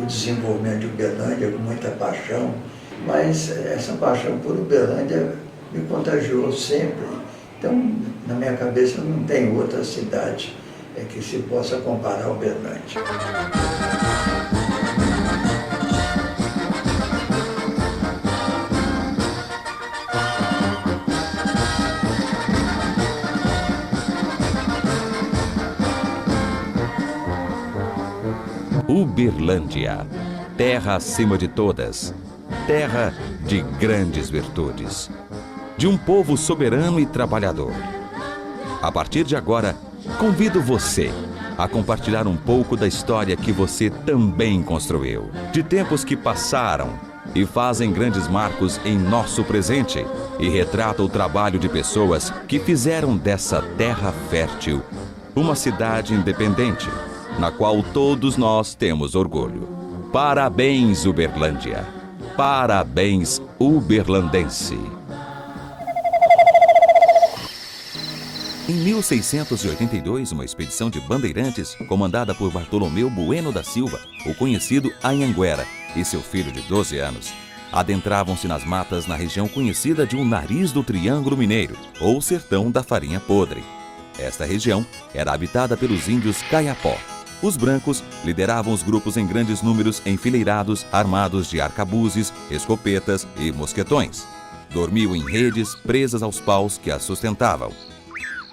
o desenvolvimento de Uberlândia com muita paixão, mas essa paixão por Uberlândia me contagiou sempre. Então, na minha cabeça não tem outra cidade que se possa comparar a Uberlândia. Uberlândia, terra acima de todas, terra de grandes virtudes, de um povo soberano e trabalhador. A partir de agora, convido você a compartilhar um pouco da história que você também construiu, de tempos que passaram e fazem grandes marcos em nosso presente e retrata o trabalho de pessoas que fizeram dessa terra fértil uma cidade independente, na qual todos nós temos orgulho. Parabéns, Uberlândia! Parabéns, uberlandense! Em 1682, uma expedição de bandeirantes, comandada por Bartolomeu Bueno da Silva, o conhecido Anhanguera, e seu filho de 12 anos, adentravam-se nas matas na região conhecida de um Nariz do Triângulo Mineiro, ou Sertão da Farinha Podre. Esta região era habitada pelos índios Caiapó. Os brancos lideravam os grupos em grandes números enfileirados, armados de arcabuzes, escopetas e mosquetões. Dormiam em redes presas aos paus que as sustentavam.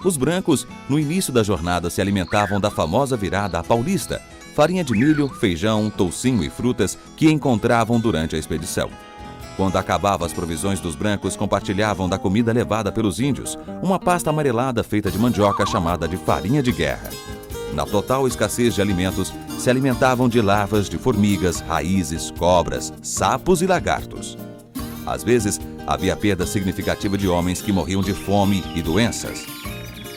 Os brancos, no início da jornada, se alimentavam da famosa virada paulista, farinha de milho, feijão, toucinho e frutas que encontravam durante a expedição. Quando acabavam as provisões dos brancos, compartilhavam da comida levada pelos índios, uma pasta amarelada feita de mandioca chamada de farinha de guerra. Na total escassez de alimentos, se alimentavam de larvas de formigas, raízes, cobras, sapos e lagartos. Às vezes, havia perda significativa de homens que morriam de fome e doenças.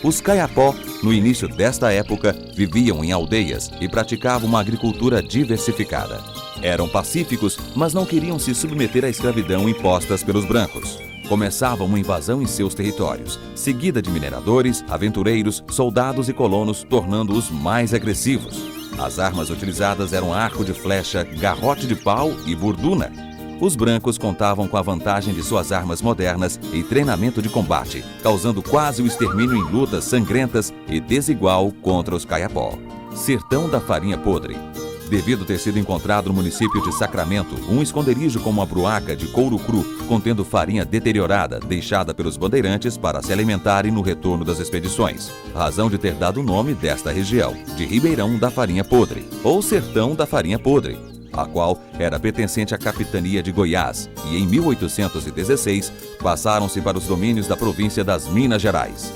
Os Caiapó, no início desta época, viviam em aldeias e praticavam uma agricultura diversificada. Eram pacíficos, mas não queriam se submeter à escravidão impostas pelos brancos. Começava uma invasão em seus territórios, seguida de mineradores, aventureiros, soldados e colonos, tornando-os mais agressivos. As armas utilizadas eram arco de flecha, garrote de pau e burduna. Os brancos contavam com a vantagem de suas armas modernas e treinamento de combate, causando quase o extermínio em lutas sangrentas e desigual contra os Caiapó. Sertão da Farinha Podre. Devido ter sido encontrado no município de Sacramento um esconderijo com uma bruaca de couro cru contendo farinha deteriorada deixada pelos bandeirantes para se alimentarem no retorno das expedições, razão de ter dado o nome desta região, de Ribeirão da Farinha Podre, ou Sertão da Farinha Podre, a qual era pertencente à capitania de Goiás, e em 1816 passaram-se para os domínios da província das Minas Gerais.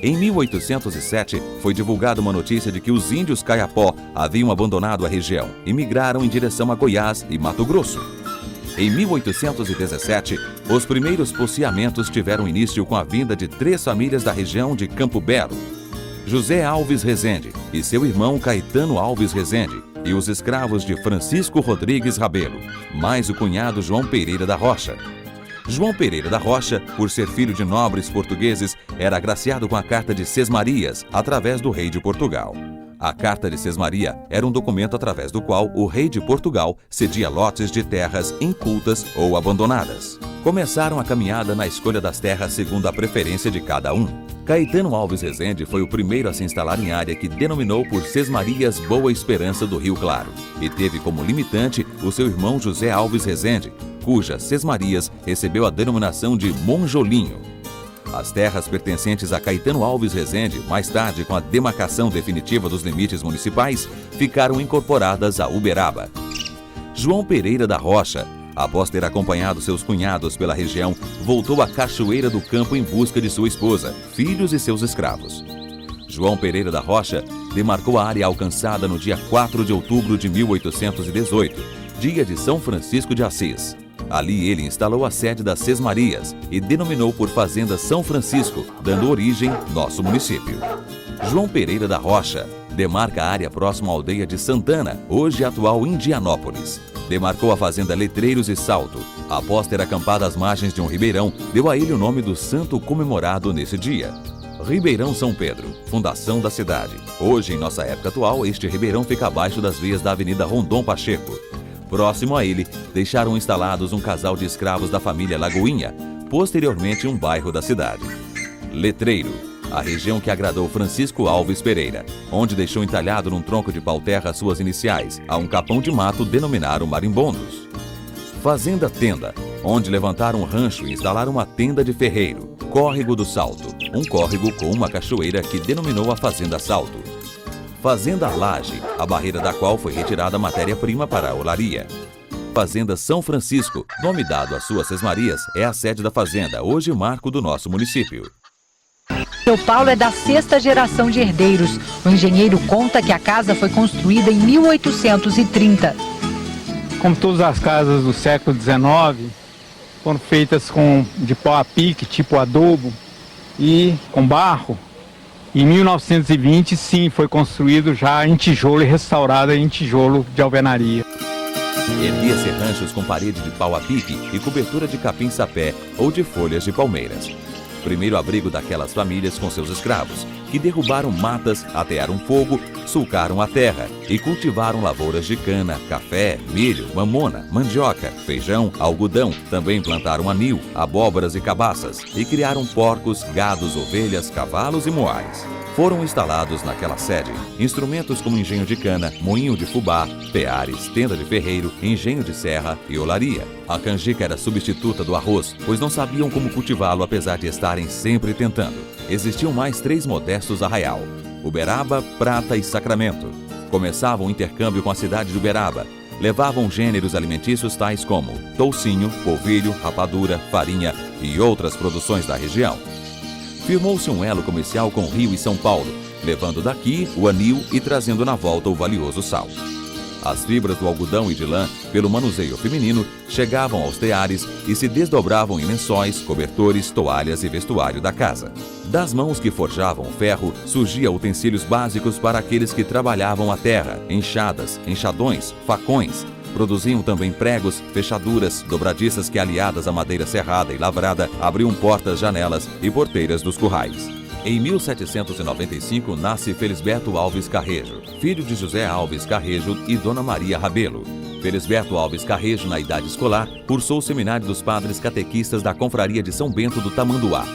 Em 1807, foi divulgada uma notícia de que os índios Caiapó haviam abandonado a região e migraram em direção a Goiás e Mato Grosso. Em 1817, os primeiros povoamentos tiveram início com a vinda de 3 famílias da região de Campo Belo: José Alves Rezende e seu irmão Caetano Alves Rezende, e os escravos de Francisco Rodrigues Rabelo, mais o cunhado João Pereira da Rocha. João Pereira da Rocha, por ser filho de nobres portugueses, era agraciado com a Carta de Sesmarias, através do rei de Portugal. A Carta de Sesmaria era um documento através do qual o rei de Portugal cedia lotes de terras incultas ou abandonadas. Começaram a caminhada na escolha das terras segundo a preferência de cada um. Caetano Alves Rezende foi o primeiro a se instalar em área que denominou por Sesmarias Boa Esperança do Rio Claro, e teve como limitante o seu irmão José Alves Rezende, cuja Sesmarias recebeu a denominação de Monjolinho. As terras pertencentes a Caetano Alves Rezende, mais tarde com a demarcação definitiva dos limites municipais, ficaram incorporadas a Uberaba. João Pereira da Rocha, após ter acompanhado seus cunhados pela região, voltou à Cachoeira do Campo em busca de sua esposa, filhos e seus escravos. João Pereira da Rocha demarcou a área alcançada no dia 4 de outubro de 1818, dia de São Francisco de Assis. Ali ele instalou a sede das Sesmarias e denominou por Fazenda São Francisco, dando origem ao nosso município. João Pereira da Rocha demarca a área próxima à aldeia de Santana, hoje atual Indianópolis. Demarcou a fazenda Letreiros e Salto. Após ter acampado às margens de um ribeirão, deu a ele o nome do santo comemorado nesse dia. Ribeirão São Pedro, fundação da cidade. Hoje, em nossa época atual, este ribeirão fica abaixo das vias da Avenida Rondon Pacheco. Próximo a ele, deixaram instalados um casal de escravos da família Lagoinha, posteriormente um bairro da cidade. Letreiro, a região que agradou Francisco Alves Pereira, onde deixou entalhado num tronco de pau-terra suas iniciais, a um capão de mato denominaram Marimbondos. Fazenda Tenda, onde levantaram um rancho e instalaram uma tenda de ferreiro. Córrego do Salto, um córrego com uma cachoeira que denominou a Fazenda Salto. Fazenda Laje, a barreira da qual foi retirada a matéria-prima para a olaria. Fazenda São Francisco, nome dado às suas sesmarias, é a sede da fazenda, hoje marco do nosso município. Seu Paulo é da 6ª geração de herdeiros. O engenheiro conta que a casa foi construída em 1830. Como todas as casas do século XIX, foram feitas de pau a pique, tipo adobo, e com barro. Em 1920, sim, foi construído já em tijolo e restaurada em tijolo de alvenaria. Erguia-se ranchos com parede de pau a pique e cobertura de capim-sapé ou de folhas de palmeiras. Primeiro abrigo daquelas famílias com seus escravos, que derrubaram matas, atearam fogo, sulcaram a terra e cultivaram lavouras de cana, café, milho, mamona, mandioca, feijão, algodão. Também plantaram anil, abóboras e cabaças e criaram porcos, gados, ovelhas, cavalos e moais. Foram instalados naquela sede instrumentos como engenho de cana, moinho de fubá, teares, tenda de ferreiro, engenho de serra e olaria. A canjica era substituta do arroz, pois não sabiam como cultivá-lo apesar de estarem sempre tentando. Existiam mais 3 modestos arraial: Uberaba, Prata e Sacramento. Começavam o intercâmbio com a cidade de Uberaba. Levavam gêneros alimentícios tais como toucinho, polvilho, rapadura, farinha e outras produções da região. Firmou-se um elo comercial com Rio e São Paulo, levando daqui o anil e trazendo na volta o valioso sal. As fibras do algodão e de lã, pelo manuseio feminino, chegavam aos teares e se desdobravam em lençóis, cobertores, toalhas e vestuário da casa. Das mãos que forjavam o ferro, surgiam utensílios básicos para aqueles que trabalhavam a terra: enxadas, enxadões, facões. Produziam também pregos, fechaduras, dobradiças que, aliadas à madeira serrada e lavrada, abriam portas, janelas e porteiras dos currais. Em 1795 nasce Felisberto Alves Carrejo, filho de José Alves Carrejo e Dona Maria Rabelo. Felisberto Alves Carrejo, na idade escolar, cursou o seminário dos padres catequistas da Confraria de São Bento do Tamanduá.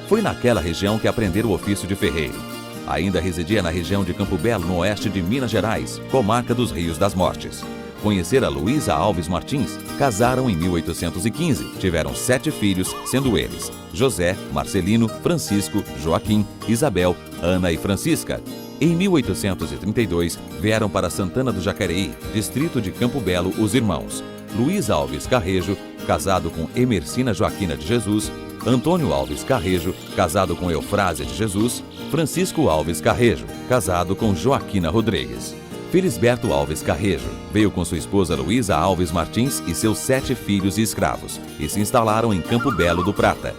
Foi naquela região que aprendeu o ofício de ferreiro. Ainda residia na região de Campo Belo, no oeste de Minas Gerais, comarca dos Rios das Mortes. Conhecera Luísa Alves Martins, casaram em 1815, tiveram 7 filhos, sendo eles José, Marcelino, Francisco, Joaquim, Isabel, Ana e Francisca. Em 1832, vieram para Santana do Jacareí, distrito de Campo Belo, os irmãos Luiz Alves Carrejo, casado com Emercina Joaquina de Jesus, Antônio Alves Carrejo, casado com Eufrásia de Jesus, Francisco Alves Carrejo, casado com Joaquina Rodrigues. Felisberto Alves Carrejo veio com sua esposa Luísa Alves Martins e seus 7 filhos e escravos e se instalaram em Campo Belo do Prata.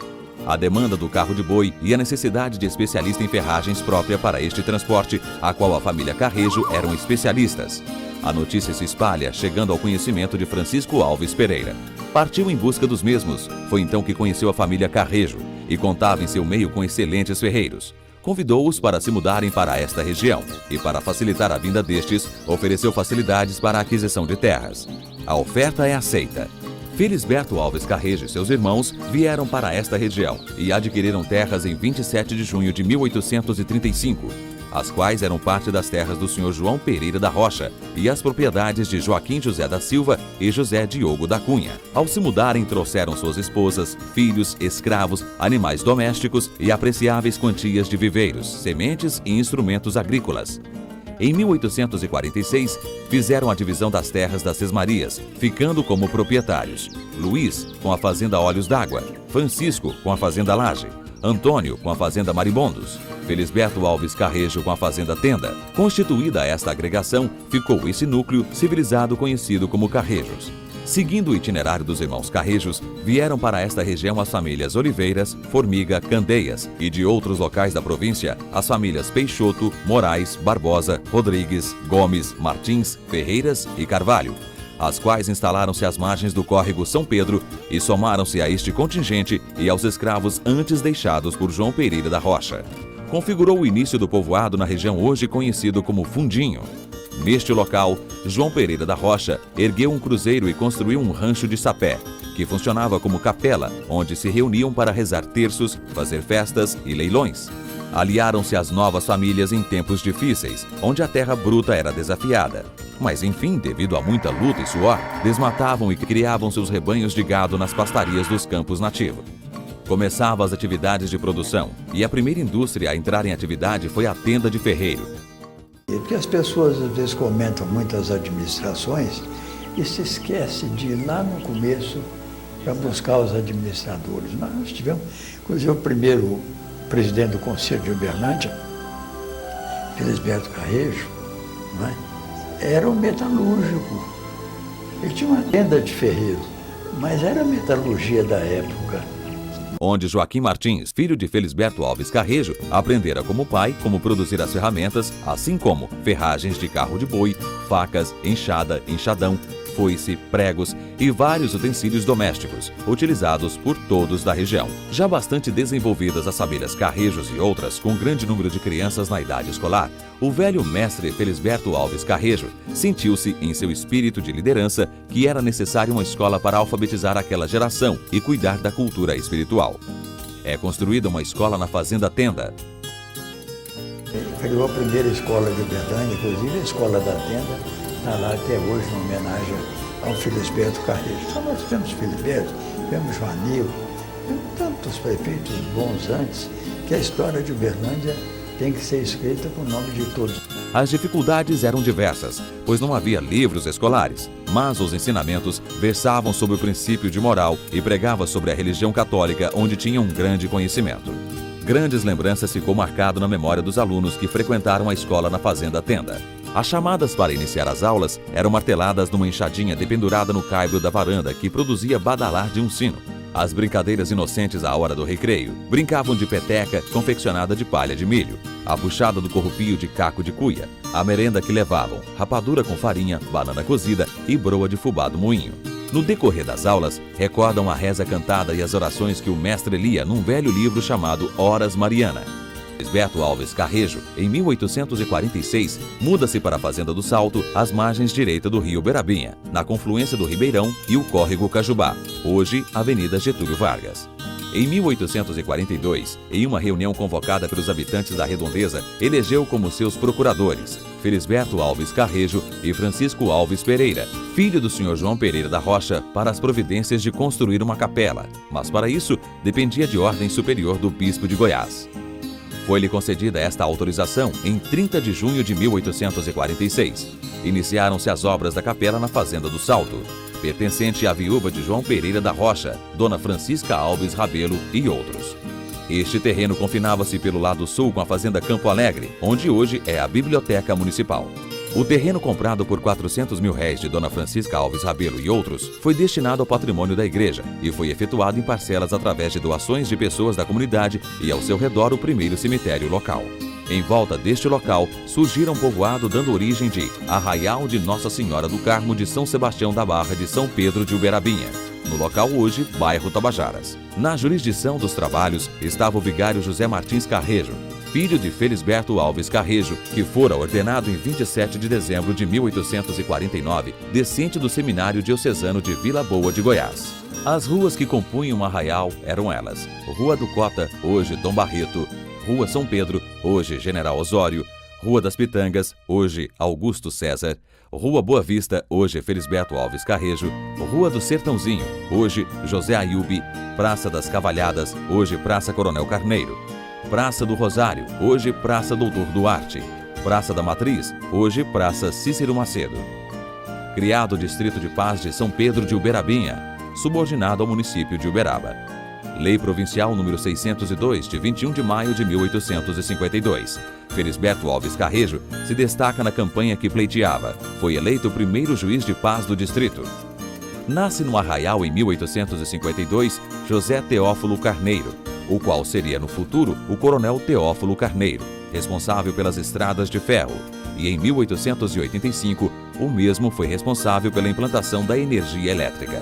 A demanda do carro de boi e a necessidade de especialista em ferragens própria para este transporte, a qual a família Carrejo eram especialistas. A notícia se espalha, chegando ao conhecimento de Francisco Alves Pereira. Partiu em busca dos mesmos, foi então que conheceu a família Carrejo e contava em seu meio com excelentes ferreiros. Convidou-os para se mudarem para esta região e, para facilitar a vinda destes, ofereceu facilidades para a aquisição de terras. A oferta é aceita. Felisberto Alves Carrejo e seus irmãos vieram para esta região e adquiriram terras em 27 de junho de 1835, as quais eram parte das terras do senhor João Pereira da Rocha e as propriedades de Joaquim José da Silva e José Diogo da Cunha. Ao se mudarem, trouxeram suas esposas, filhos, escravos, animais domésticos e apreciáveis quantias de viveiros, sementes e instrumentos agrícolas. Em 1846, fizeram a divisão das terras das Sesmarias, ficando como proprietários Luiz com a fazenda Olhos d'Água, Francisco com a fazenda Laje, Antônio com a fazenda Marimbondos, Felisberto Alves Carrejo com a fazenda Tenda. Constituída esta agregação, ficou esse núcleo civilizado conhecido como Carrejos. Seguindo o itinerário dos irmãos Carrejos, vieram para esta região as famílias Oliveiras, Formiga, Candeias e de outros locais da província, as famílias Peixoto, Moraes, Barbosa, Rodrigues, Gomes, Martins, Ferreiras e Carvalho, as quais instalaram-se às margens do córrego São Pedro e somaram-se a este contingente e aos escravos antes deixados por João Pereira da Rocha. configurou o início do povoado na região hoje conhecido como Fundinho. Neste local, João Pereira da Rocha ergueu um cruzeiro e construiu um rancho de sapé, que funcionava como capela, onde se reuniam para rezar terços, fazer festas e leilões. Aliaram-se às novas famílias em tempos difíceis, onde a terra bruta era desafiada. Mas enfim, devido a muita luta e suor, desmatavam e criavam seus rebanhos de gado nas pastarias dos campos nativos. Começavam as atividades de produção, e a primeira indústria a entrar em atividade foi a tenda de ferreiro. Porque as pessoas às vezes comentam muitas administrações e se esquece de ir lá no começo para buscar os administradores. Nós tivemos, inclusive, o primeiro presidente do Conselho de Uberlândia, Felisberto Carrejo, não é? Era um metalúrgico. Ele tinha uma tenda de ferreiro, mas era a metalurgia da época. Onde Joaquim Martins, filho de Felisberto Alves Carrejo, aprendera como pai como produzir as ferramentas, assim como ferragens de carro de boi, facas, enxada, enxadão, foice, pregos e vários utensílios domésticos, utilizados por todos da região. Já bastante desenvolvidas as famílias Carrejos e outras, com grande número de crianças na idade escolar, o velho mestre Felisberto Alves Carrejo sentiu-se em seu espírito de liderança que era necessária uma escola para alfabetizar aquela geração e cuidar da cultura espiritual. É construída uma escola na Fazenda Tenda. Ele criou a primeira escola de Uberlândia, inclusive a Escola da Tenda está lá até hoje, em homenagem ao Felisberto Carrejo. Só nós tivemos Felisberto, tivemos Joanil, tivemos tantos prefeitos bons antes, que a história de Uberlândia tem que ser escrita com o nome de todos. As dificuldades eram diversas, pois não havia livros escolares, mas os ensinamentos versavam sobre o princípio de moral e pregava sobre a religião católica, onde tinha um grande conhecimento. Grandes lembranças ficou marcado na memória dos alunos que frequentaram a escola na Fazenda Tenda. As chamadas para iniciar as aulas eram marteladas numa enxadinha dependurada no caibro da varanda que produzia badalar de um sino. As brincadeiras inocentes à hora do recreio brincavam de peteca confeccionada de palha de milho, a puxada do corrupio de caco de cuia, a merenda que levavam rapadura com farinha, banana cozida e broa de fubá do moinho. No decorrer das aulas, recordam a reza cantada e as orações que o mestre lia num velho livro chamado Horas Mariana. Felisberto Alves Carrejo, em 1846, muda-se para a Fazenda do Salto, às margens direita do rio Uberabinha, na confluência do Ribeirão e o córrego Cajubá, hoje Avenida Getúlio Vargas. Em 1842, em uma reunião convocada pelos habitantes da redondeza, elegeu como seus procuradores Felisberto Alves Carrejo e Francisco Alves Pereira, filho do senhor João Pereira da Rocha, para as providências de construir uma capela, mas para isso dependia de ordem superior do bispo de Goiás. Foi-lhe concedida esta autorização em 30 de junho de 1846. Iniciaram-se as obras da capela na Fazenda do Salto, pertencente à viúva de João Pereira da Rocha, Dona Francisca Alves Rabelo e outros. Este terreno confinava-se pelo lado sul com a Fazenda Campo Alegre, onde hoje é a Biblioteca Municipal. O terreno comprado por R$400 mil de Dona Francisca Alves Rabelo e outros foi destinado ao patrimônio da igreja e foi efetuado em parcelas através de doações de pessoas da comunidade e ao seu redor o primeiro cemitério local. Em volta deste local, surgiram um povoado dando origem de Arraial de Nossa Senhora do Carmo de São Sebastião da Barra de São Pedro de Uberabinha, no local hoje, bairro Tabajaras. Na jurisdição dos trabalhos estava o vigário José Martins Carrejo, filho de Felisberto Alves Carrejo, que fora ordenado em 27 de dezembro de 1849, decente do Seminário Diocesano de Vila Boa de Goiás. As ruas que compunham o arraial eram elas: Rua do Cota, hoje Dom Barreto, Rua São Pedro, hoje General Osório, Rua das Pitangas, hoje Augusto César, Rua Boa Vista, hoje Felisberto Alves Carrejo, Rua do Sertãozinho, hoje José Ayubi, Praça das Cavalhadas, hoje Praça Coronel Carneiro, Praça do Rosário, hoje Praça Doutor Duarte, Praça da Matriz, hoje Praça Cícero Macedo. Criado o Distrito de Paz de São Pedro de Uberabinha, subordinado ao município de Uberaba. Lei Provincial número 602, de 21 de maio de 1852. Felisberto Alves Carrejo se destaca na campanha que pleiteava. Foi eleito o primeiro juiz de paz do distrito. Nasce no Arraial em 1852 José Teófilo Carneiro, o qual seria no futuro o Coronel Teófilo Carneiro, responsável pelas estradas de ferro, e em 1885 o mesmo foi responsável pela implantação da energia elétrica.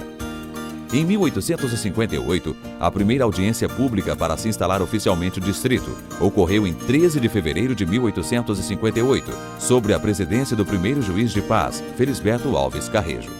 Em 1858, a primeira audiência pública para se instalar oficialmente o distrito ocorreu em 13 de fevereiro de 1858, sob a presidência do primeiro juiz de paz, Felisberto Alves Carrejo.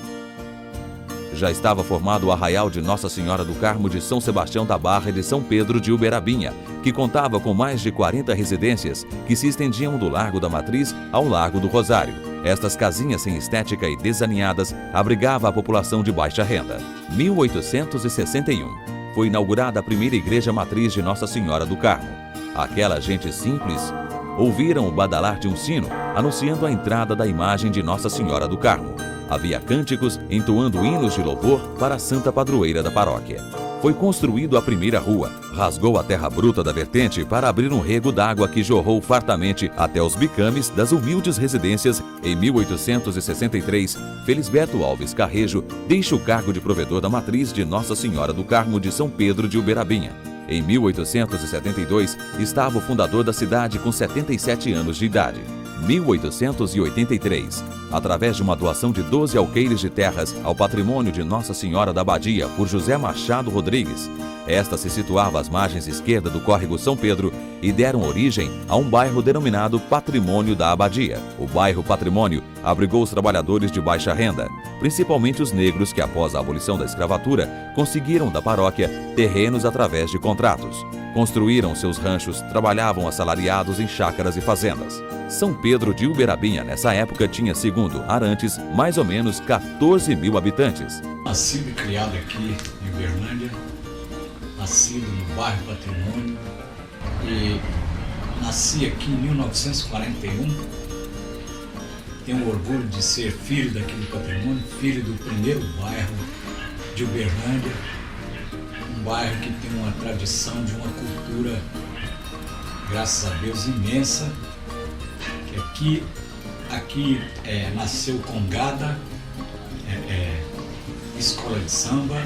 Já estava formado o arraial de Nossa Senhora do Carmo de São Sebastião da Barra e de São Pedro de Uberabinha, que contava com mais de 40 residências que se estendiam do Largo da Matriz ao Largo do Rosário. Estas casinhas sem estética e desaninhadas abrigavam a população de baixa renda. 1861. Foi inaugurada a primeira igreja matriz de Nossa Senhora do Carmo. Aquela gente simples ouviram o badalar de um sino anunciando a entrada da imagem de Nossa Senhora do Carmo. Havia cânticos entoando hinos de louvor para a santa padroeira da paróquia. Foi construído a primeira rua, rasgou a terra bruta da vertente para abrir um rego d'água que jorrou fartamente até os bicames das humildes residências. Em 1863, Felisberto Alves Carrejo deixa o cargo de provedor da matriz de Nossa Senhora do Carmo de São Pedro de Uberabinha. Em 1872, estava o fundador da cidade com 77 anos de idade. 1883, através de uma doação de 12 alqueires de terras ao patrimônio de Nossa Senhora da Abadia por José Machado Rodrigues. Esta se situava às margens esquerda do córrego São Pedro e deram origem a um bairro denominado Patrimônio da Abadia. O bairro Patrimônio abrigou os trabalhadores de baixa renda, principalmente os negros que, após a abolição da escravatura, conseguiram da paróquia terrenos através de contratos. Construíram seus ranchos, trabalhavam assalariados em chácaras e fazendas. São Pedro de Uberabinha, nessa época, tinha, segundo Arantes, mais ou menos 14 mil habitantes. Nascido e criado aqui em Uberlândia, nascido no bairro Patrimônio, e nasci aqui em 1941. Tenho orgulho de ser filho daqui do Patrimônio, filho do primeiro bairro de Uberlândia, um bairro que tem uma tradição de uma cultura, graças a Deus, imensa. Que aqui nasceu Congada, escola de samba,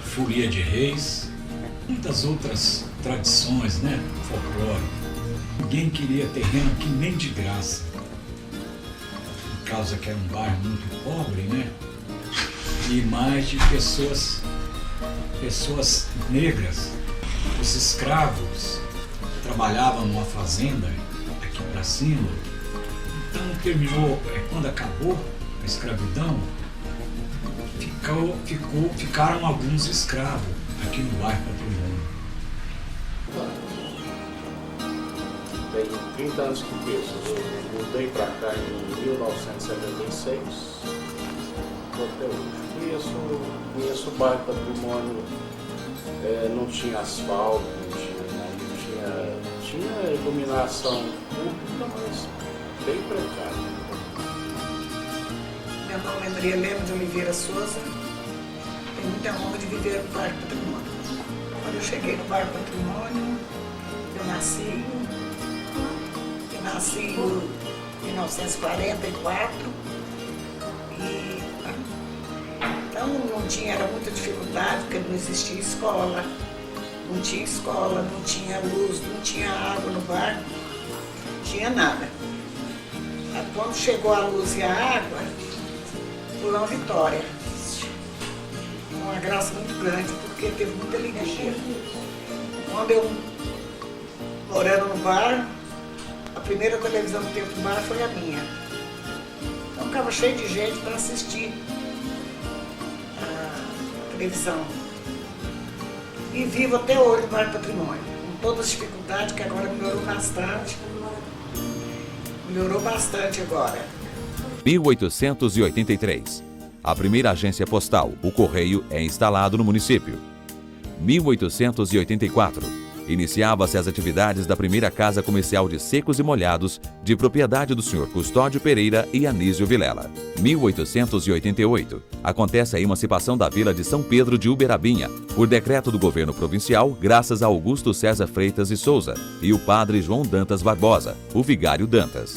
folia de reis, muitas outras tradições, né? Folclore. Ninguém queria terreno aqui nem de graça, por causa que era um bairro muito pobre, né? E mais de pessoas negras. Os escravos trabalhavam numa fazenda aqui para cima. Então terminou, quando acabou a escravidão, ficaram alguns escravos aqui no bairro Patrimônio. Tem 30 anos que penso. Eu mudei para cá em 1976, até hoje. Conheço o bairro Patrimônio, não tinha asfalto, tinha iluminação pública, mas bem precária. Meu nome é Maria Helena de Oliveira Souza. Tenho muita honra de viver no bairro Patrimônio. Quando eu cheguei no bairro Patrimônio, eu nasci em 1944 e então não tinha, era muita dificuldade porque não existia escola, não tinha luz, não tinha água no bairro, não tinha nada. Quando chegou a luz e a água, foi uma vitória. Uma graça muito grande, porque teve muita energia. Quando eu, morando no bairro, a primeira televisão que teve no bairro foi a minha. Então ficava cheio de gente para assistir a televisão. E vivo até hoje no bairro Patrimônio, com todas as dificuldades, que agora melhorou bastante. Melhorou bastante agora. 1883. A primeira agência postal, o Correio, é instalado no município. 1884. Iniciava-se as atividades da primeira casa comercial de secos e molhados, de propriedade do Sr. Custódio Pereira e Anísio Vilela. 1888. Acontece a emancipação da vila de São Pedro de Uberabinha, por decreto do governo provincial, graças a Augusto César Freitas e Souza e o padre João Dantas Barbosa, o vigário Dantas.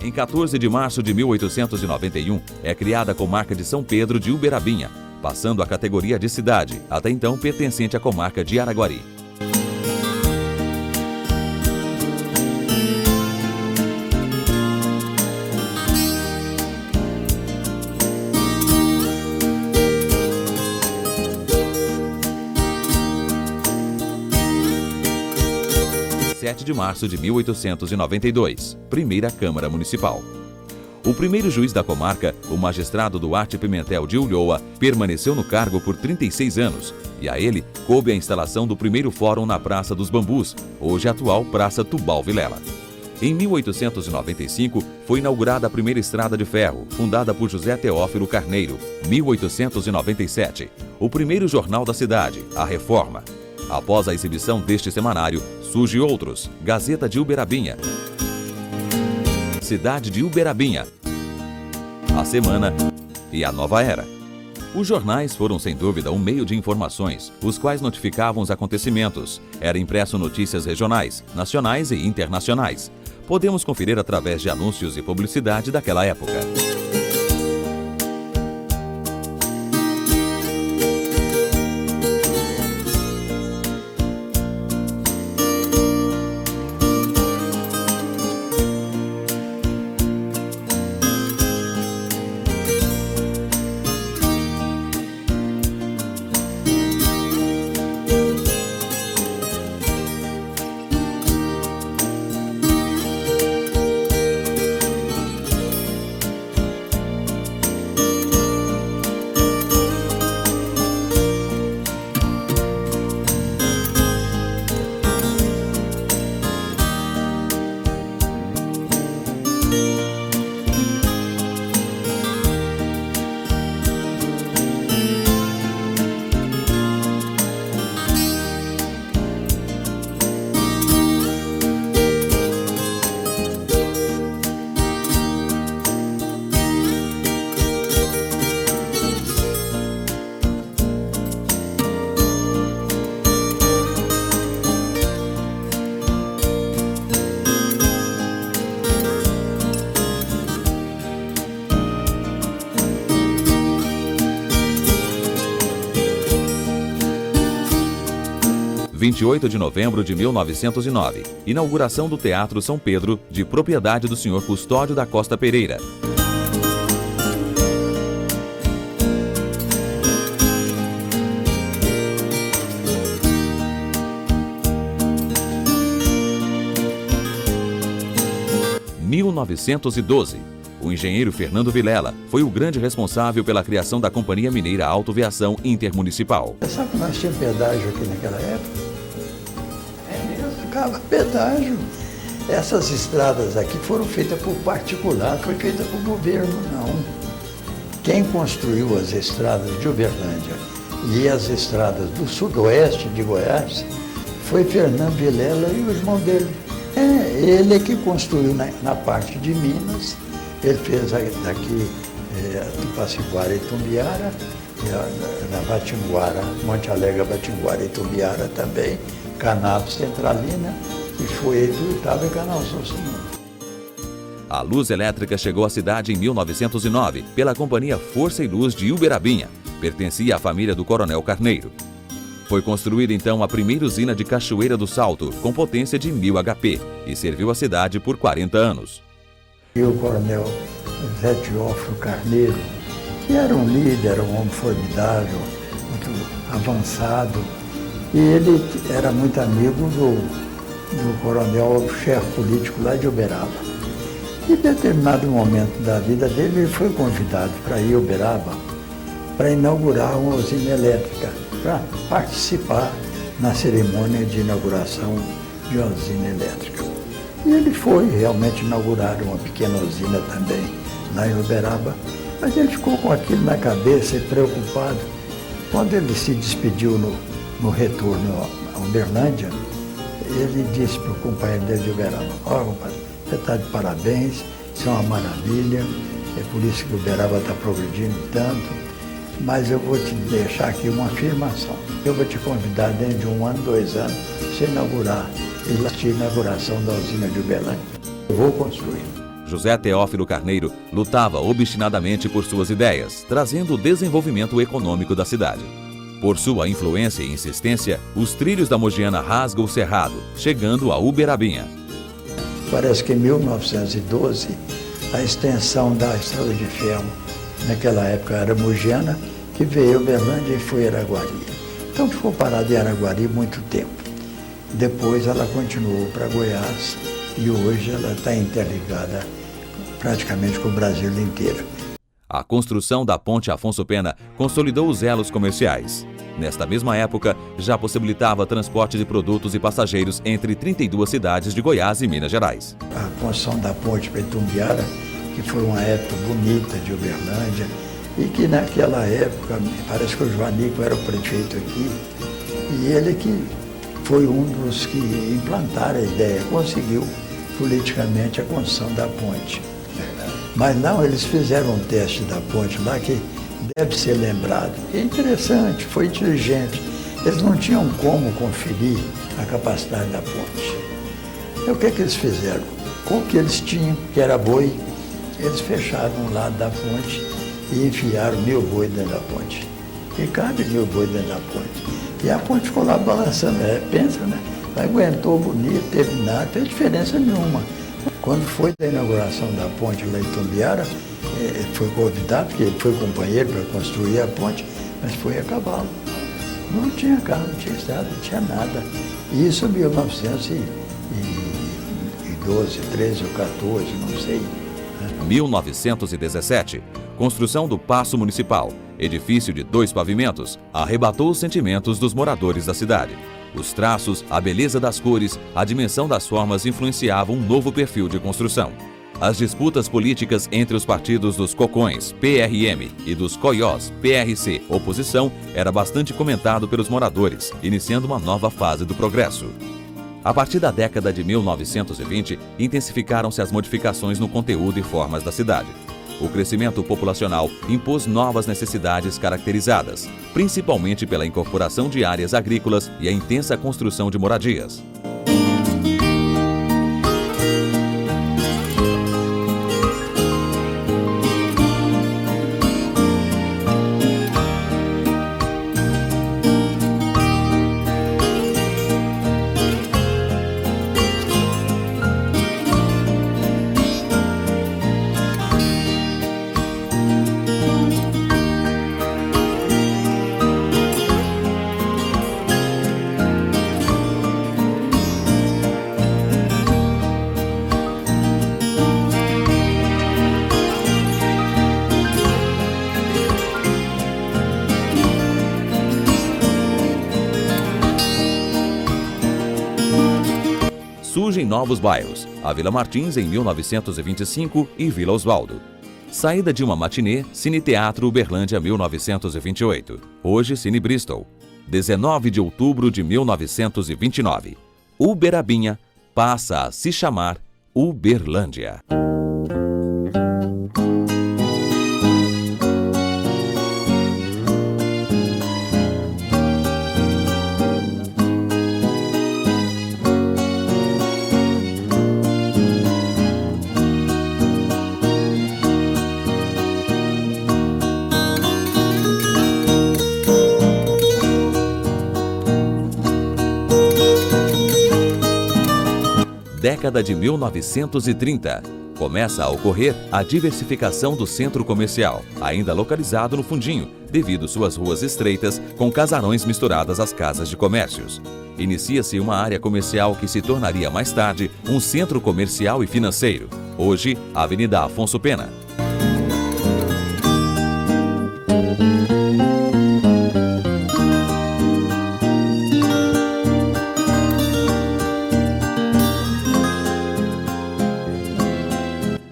Em 14 de março de 1891, é criada a comarca de São Pedro de Uberabinha, passando à categoria de cidade, até então pertencente à comarca de Araguari. De março de 1892, primeira Câmara Municipal. O primeiro juiz da comarca, o magistrado Duarte Pimentel de Ulloa, permaneceu no cargo por 36 anos e a ele coube a instalação do primeiro fórum na Praça dos Bambus, hoje atual Praça Tubal Vilela. Em 1895, foi inaugurada a primeira estrada de ferro, fundada por José Teófilo Carneiro. 1897, o primeiro jornal da cidade, A Reforma. Após a exibição deste semanário, surge outros, Gazeta de Uberabinha, Cidade de Uberabinha, A Semana e A Nova Era. Os jornais foram sem dúvida um meio de informações, os quais notificavam os acontecimentos. Era impresso notícias regionais, nacionais e internacionais. Podemos conferir através de anúncios e publicidade daquela época. Em 28 de novembro de 1909, inauguração do Teatro São Pedro, de propriedade do Sr. Custódio da Costa Pereira. Em 1912, o engenheiro Fernando Vilela foi o grande responsável pela criação da Companhia Mineira Autoviação Intermunicipal. Você sabe que nós tínhamos pedágio aqui naquela época? Pagava pedágio. Essas estradas aqui foram feitas por particular, foi feita por governo, não. Quem construiu as estradas de Uberlândia e as estradas do sudoeste de Goiás foi Fernando Vilela e o irmão dele. Ele é que construiu na parte de Minas, ele fez daqui Tupaciguara e Tumbiara, na Batinguara, Monte Alegre, Batinguara e Tumbiara também, Canal Centralina, e foi ele que estava em Canal São Simão. A luz elétrica chegou à cidade em 1909 pela Companhia Força e Luz de Uberabinha. Pertencia à família do Coronel Carneiro. Foi construída então a primeira usina de Cachoeira do Salto, com potência de 1000 HP, e serviu a cidade por 40 anos. E o Coronel José Teófilo Carneiro, que era um líder, um homem formidável, muito avançado, e ele era muito amigo do coronel chefe político lá de Uberaba. E em determinado momento da vida dele, ele foi convidado para ir a Uberaba para inaugurar uma usina elétrica, para participar na cerimônia de inauguração de uma usina elétrica. E ele foi realmente inaugurar uma pequena usina também lá em Uberaba, mas ele ficou com aquilo na cabeça e preocupado. Quando ele se despediu no retorno a Uberlândia, ele disse para o companheiro dele de Uberaba: ó, compadre, você está de parabéns, isso é uma maravilha, é por isso que Uberaba está progredindo tanto, mas eu vou te deixar aqui uma afirmação. Eu vou te convidar dentro de 1 ano, 2 anos, para você inaugurar, a inauguração da usina de Uberlândia. Eu vou construir. José Teófilo Carneiro lutava obstinadamente por suas ideias, trazendo o desenvolvimento econômico da cidade. Por sua influência e insistência, os trilhos da Mogiana rasgam o cerrado, chegando a Uberabinha. Parece que em 1912, a extensão da estrada de ferro, naquela época era Mogiana, que veio a Uberlândia e foi a Araguari. Então ficou parada em Araguari muito tempo. Depois ela continuou para Goiás e hoje ela está interligada praticamente com o Brasil inteiro. A construção da ponte Afonso Pena consolidou os elos comerciais. Nesta mesma época, já possibilitava transporte de produtos e passageiros entre 32 cidades de Goiás e Minas Gerais. A construção da ponte para Itumbiara, que foi uma época bonita de Uberlândia, e que naquela época, parece que o Joanico era o prefeito aqui, e ele que foi um dos que implantaram a ideia, conseguiu politicamente a construção da ponte. Mas não, eles fizeram um teste da ponte lá que deve ser lembrado. É interessante, foi inteligente. Eles não tinham como conferir a capacidade da ponte. E o que eles fizeram? Com o que eles tinham, que era boi, eles fecharam um lado da ponte e enfiaram 1000 boi dentro da ponte. E cabe 1000 boi dentro da ponte. E a ponte ficou lá balançando. Pensa, né? Aguentou bonito, teve nada, não fez diferença nenhuma. Quando foi da inauguração da ponte lá em Itumbiara, foi convidado, porque ele foi companheiro para construir a ponte, mas foi a cavalo. Não tinha carro, não tinha estrada, não tinha nada. E isso em 1912, 13 ou 14, não sei. 1917, construção do Paço Municipal, edifício de 2 pavimentos, arrebatou os sentimentos dos moradores da cidade. Os traços, a beleza das cores, a dimensão das formas influenciavam um novo perfil de construção. As disputas políticas entre os partidos dos Cocões, PRM, e dos Coiós, PRC, oposição, era bastante comentado pelos moradores, iniciando uma nova fase do progresso. A partir da década de 1920, intensificaram-se as modificações no conteúdo e formas da cidade. O crescimento populacional impôs novas necessidades caracterizadas, principalmente pela incorporação de áreas agrícolas e a intensa construção de moradias. Surgem novos bairros, a Vila Martins em 1925 e Vila Osvaldo. Saída de uma matinê, Cine Teatro Uberlândia 1928, hoje Cine Bristol. 19 de outubro de 1929. Uberabinha passa a se chamar Uberlândia. Década de 1930. Começa a ocorrer a diversificação do centro comercial, ainda localizado no fundinho, devido suas ruas estreitas, com casarões misturadas às casas de comércios. Inicia-se uma área comercial que se tornaria mais tarde um centro comercial e financeiro. Hoje, a Avenida Afonso Pena.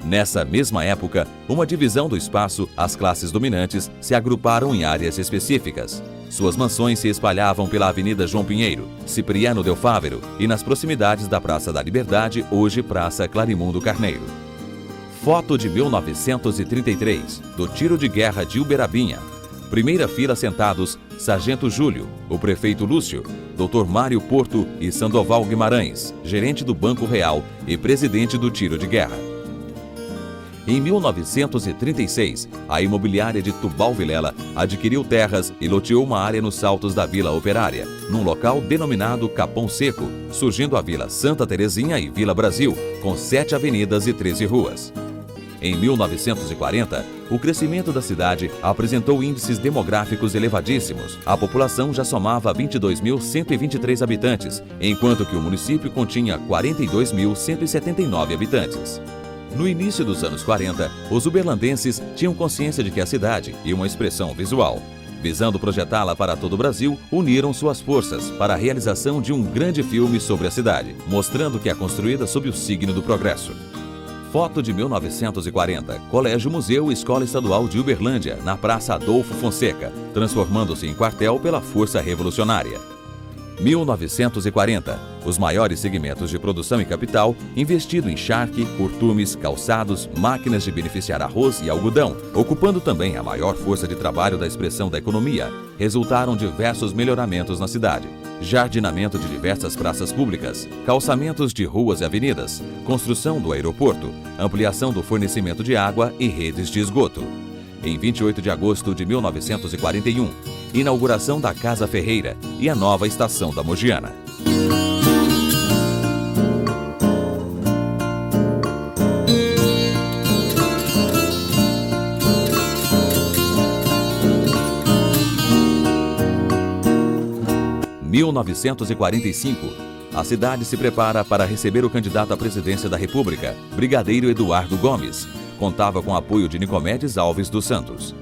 Nessa mesma época, uma divisão do espaço, as classes dominantes se agruparam em áreas específicas. Suas mansões se espalhavam pela Avenida João Pinheiro, Cipriano Del Fávero e nas proximidades da Praça da Liberdade, hoje Praça Clarimundo Carneiro. Foto de 1933, do tiro de guerra de Uberabinha. Primeira fila sentados, Sargento Júlio, o prefeito Lúcio, Dr. Mário Porto e Sandoval Guimarães, gerente do Banco Real e presidente do tiro de guerra. Em 1936, a imobiliária de Tubal Vilela adquiriu terras e loteou uma área nos Saltos da Vila Operária, num local denominado Capão Seco, surgindo a Vila Santa Terezinha e Vila Brasil, com 7 avenidas e 13 ruas. Em 1940, o crescimento da cidade apresentou índices demográficos elevadíssimos. A população já somava 22.123 habitantes, enquanto que o município continha 42.179 habitantes. No início dos anos 40, os uberlandenses tinham consciência de que a cidade e uma expressão visual. Visando projetá-la para todo o Brasil, uniram suas forças para a realização de um grande filme sobre a cidade, mostrando que é construída sob o signo do progresso. Foto de 1940, Colégio Museu Escola Estadual de Uberlândia, na Praça Adolfo Fonseca, transformando-se em quartel pela Força Revolucionária. 1940, os maiores segmentos de produção e capital, investido em charque, curtumes, calçados, máquinas de beneficiar arroz e algodão, ocupando também a maior força de trabalho da expressão da economia, resultaram diversos melhoramentos na cidade. Jardinamento de diversas praças públicas, calçamentos de ruas e avenidas, construção do aeroporto, ampliação do fornecimento de água e redes de esgoto. Em 28 de agosto de 1941, inauguração da Casa Ferreira e a nova estação da Mogiana. Em 1945, a cidade se prepara para receber o candidato à presidência da República, Brigadeiro Eduardo Gomes. Contava com o apoio de Nicomedes Alves dos Santos.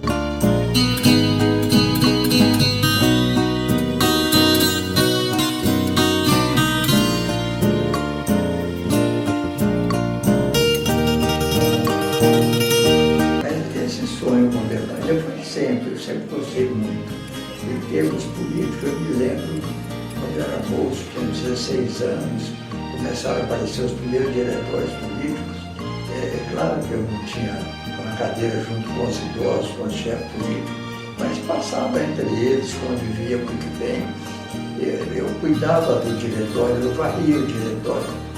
Esse sonho com a Uberlândia foi sempre, eu sempre gostei muito. Em termos políticos, eu me lembro, quando eu era moço, tinha 16 anos, começaram a aparecer os primeiros diretórios políticos. É claro que eu não tinha uma cadeira junto com os idosos, com os chefes políticos, mas passava entre eles, convivia muito bem. Eu cuidava do diretório, eu varria o diretório.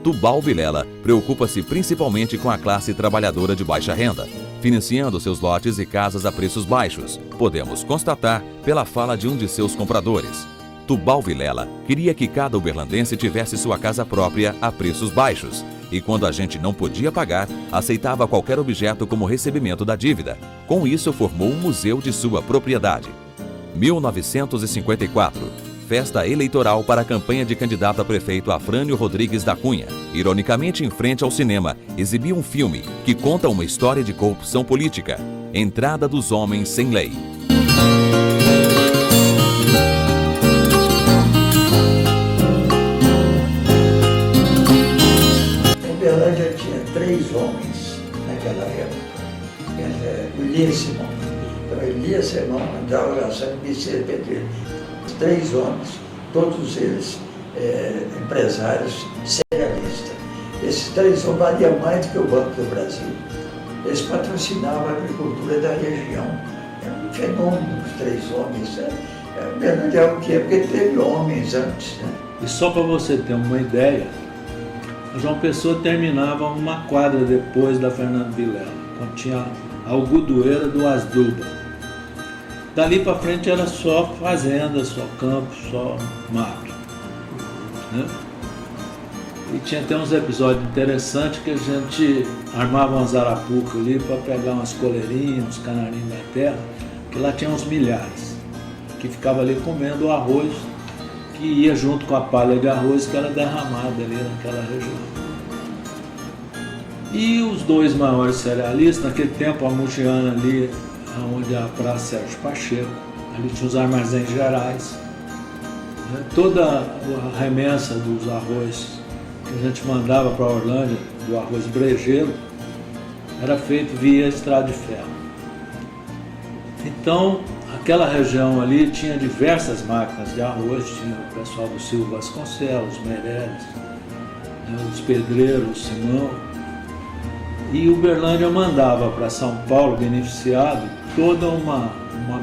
Tubal Vilela preocupa-se principalmente com a classe trabalhadora de baixa renda, financiando seus lotes e casas a preços baixos. Podemos constatar pela fala de um de seus compradores. Tubal Vilela queria que cada uberlandense tivesse sua casa própria a preços baixos e, quando a gente não podia pagar, aceitava qualquer objeto como recebimento da dívida. Com isso, formou um museu de sua propriedade. 1954. Festa eleitoral para a campanha de candidato a prefeito Afrânio Rodrigues da Cunha. Ironicamente, em frente ao cinema, exibiu um filme que conta uma história de corrupção política. Entrada dos homens sem lei. Uberlândia tinha 3 homens naquela época. O Elias Simão. Então, Elias Simão andava gastando Vicente Pedreiro. 3 homens, todos eles empresários serialistas. Esses 3 homens valiam mais do que o Banco do Brasil. Eles patrocinavam a agricultura da região. É um fenômeno, os 3 homens. Berlândia é o que é, porque teve homens antes, né? E só para você ter uma ideia, o João Pessoa terminava uma quadra depois da Fernando Vilela, quando tinha a algodoeira do Asdrubal. Dali para frente era só fazenda, só campo, só mato, né? E tinha até uns episódios interessantes que a gente armava umas arapucas ali para pegar umas coleirinhas, uns canarinhos da terra, que lá tinha uns milhares, que ficava ali comendo o arroz que ia junto com a palha de arroz que era derramada ali naquela região. E os 2 maiores cerealistas, naquele tempo a Mugiana ali, onde a Praça Sérgio Pacheco, ali tinha os armazéns gerais, né? Toda a remessa dos arroz que a gente mandava para a Orlândia, do arroz brejeiro, era feito via estrada de ferro. Então, aquela região ali tinha diversas máquinas de arroz, tinha o pessoal do Silvio Vasconcelos, Meireles, né, os pedreiros, Simão. E Uberlândia mandava para São Paulo, beneficiado, toda uma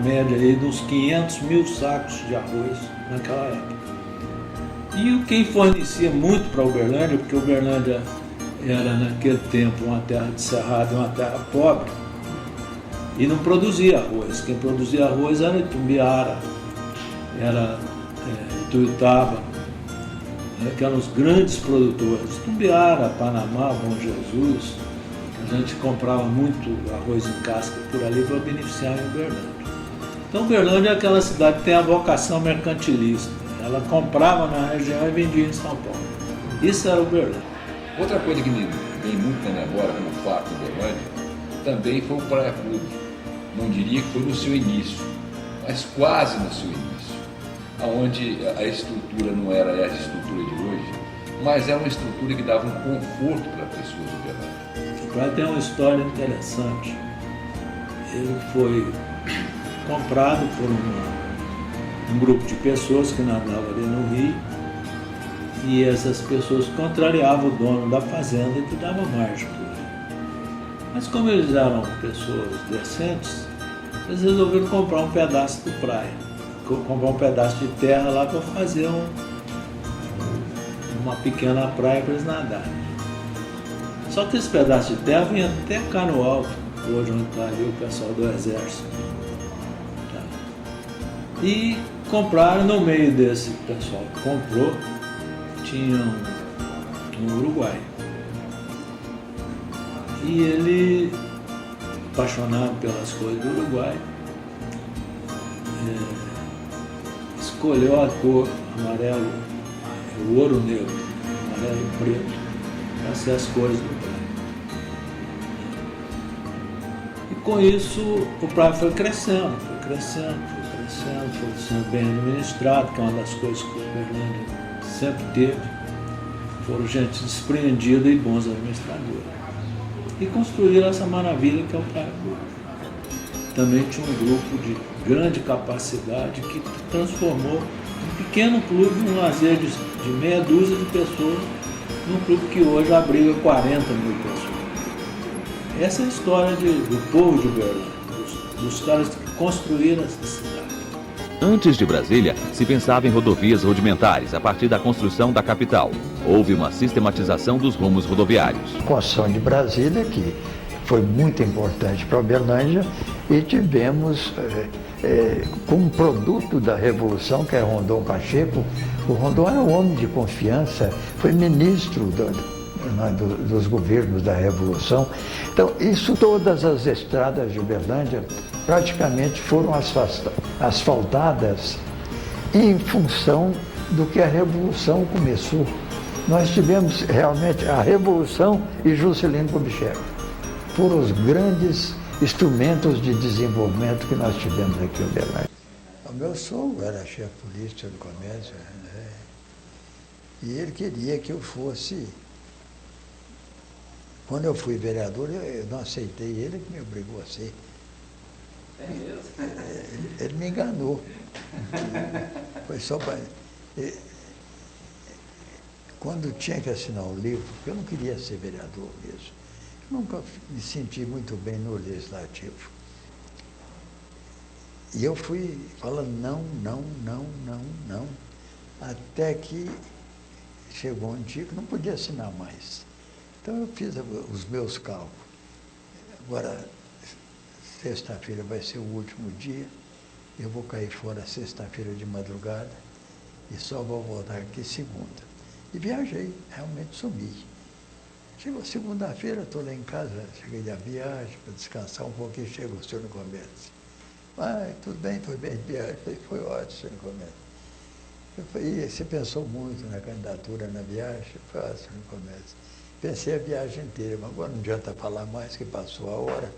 média aí de uns 500 mil sacos de arroz naquela época. E quem fornecia muito para Uberlândia, porque Uberlândia era naquele tempo uma terra de cerrado, uma terra pobre, e não produzia arroz. Quem produzia arroz era Itumbiara, era Ituiutaba, que eram os grandes produtores. Itumbiara, Panamá, Bom Jesus, a gente comprava muito arroz em casca por ali para beneficiar em Uberlândia. Então Uberlândia é aquela cidade que tem a vocação mercantilista. Ela comprava na região e vendia em São Paulo. Isso era Uberlândia. Outra coisa que me vem muito na memória como fato de Uberlândia também foi o Praia Clube. Não diria que foi no seu início, mas quase no seu início, onde a estrutura não era essa estrutura de hoje, mas era uma estrutura que dava um conforto para as pessoas de Uberlândia. O Praia tem uma história interessante. Ele foi comprado por um grupo de pessoas que nadavam ali no rio, e essas pessoas contrariavam o dono da fazenda que dava margem para o rio. Mas como eles eram pessoas decentes, eles resolveram comprar um pedaço do praia, comprar um pedaço de terra lá para fazer uma pequena praia para eles nadarem. Só que esse pedaço de terra vinha até cá no alto, hoje onde está ali o pessoal do exército. Tá? E compraram no meio desse pessoal que comprou, tinha um uruguaio. E ele, apaixonado pelas coisas do Uruguai, escolheu a cor amarelo, o ouro negro, amarelo e preto, para ser as cores do praia. E com isso o praia foi crescendo, foi sendo bem administrado, que é uma das coisas que o Uberlândia sempre teve. Foram gente despreendida e bons administradores. E construíram essa maravilha que é o Praia Clube. Também tinha um grupo de grande capacidade que transformou um pequeno clube, um lazer de meia dúzia de pessoas, num clube que hoje abriga 40 mil pessoas. Essa é a história do povo de Uberlândia, dos caras que construíram essa cidade. Antes de Brasília, se pensava em rodovias rudimentares a partir da construção da capital. Houve uma sistematização dos rumos rodoviários. A construção de Brasília, que foi muito importante para Uberlândia, e tivemos, como produto da Revolução, que é Rondon Pacheco, o Rondon era um homem de confiança, foi ministro dos governos da Revolução. Então, isso, todas as estradas de Uberlândia praticamente foram asfaltadas em função do que a Revolução começou. Nós tivemos realmente a Revolução e Juscelino Kubitschek. Foram os grandes instrumentos de desenvolvimento que nós tivemos aqui em Uberlândia. O meu sogro era chefe político do comércio, né? E ele queria que eu fosse. Quando eu fui vereador, eu não aceitei ele, que me obrigou a ser. É mesmo? Ele me enganou. Foi só para... quando tinha que assinar um livro, porque eu não queria ser vereador mesmo, nunca me senti muito bem no legislativo. E eu fui falando não, até que chegou um dia que não podia assinar mais. Então eu fiz os meus cálculos. Agora, sexta-feira vai ser o último dia, eu vou cair fora sexta-feira de madrugada e só vou voltar aqui segunda. E viajei, realmente sumi. Chegou segunda-feira, estou lá em casa, cheguei da viagem para descansar um pouquinho, chega o senhor no comércio. Tudo bem, foi bem de viagem. Foi ótimo, senhor no comércio. Eu falei, você pensou muito na candidatura, na viagem? Eu falei, senhor no comércio. Pensei a viagem inteira, mas agora não adianta falar mais, que passou a hora.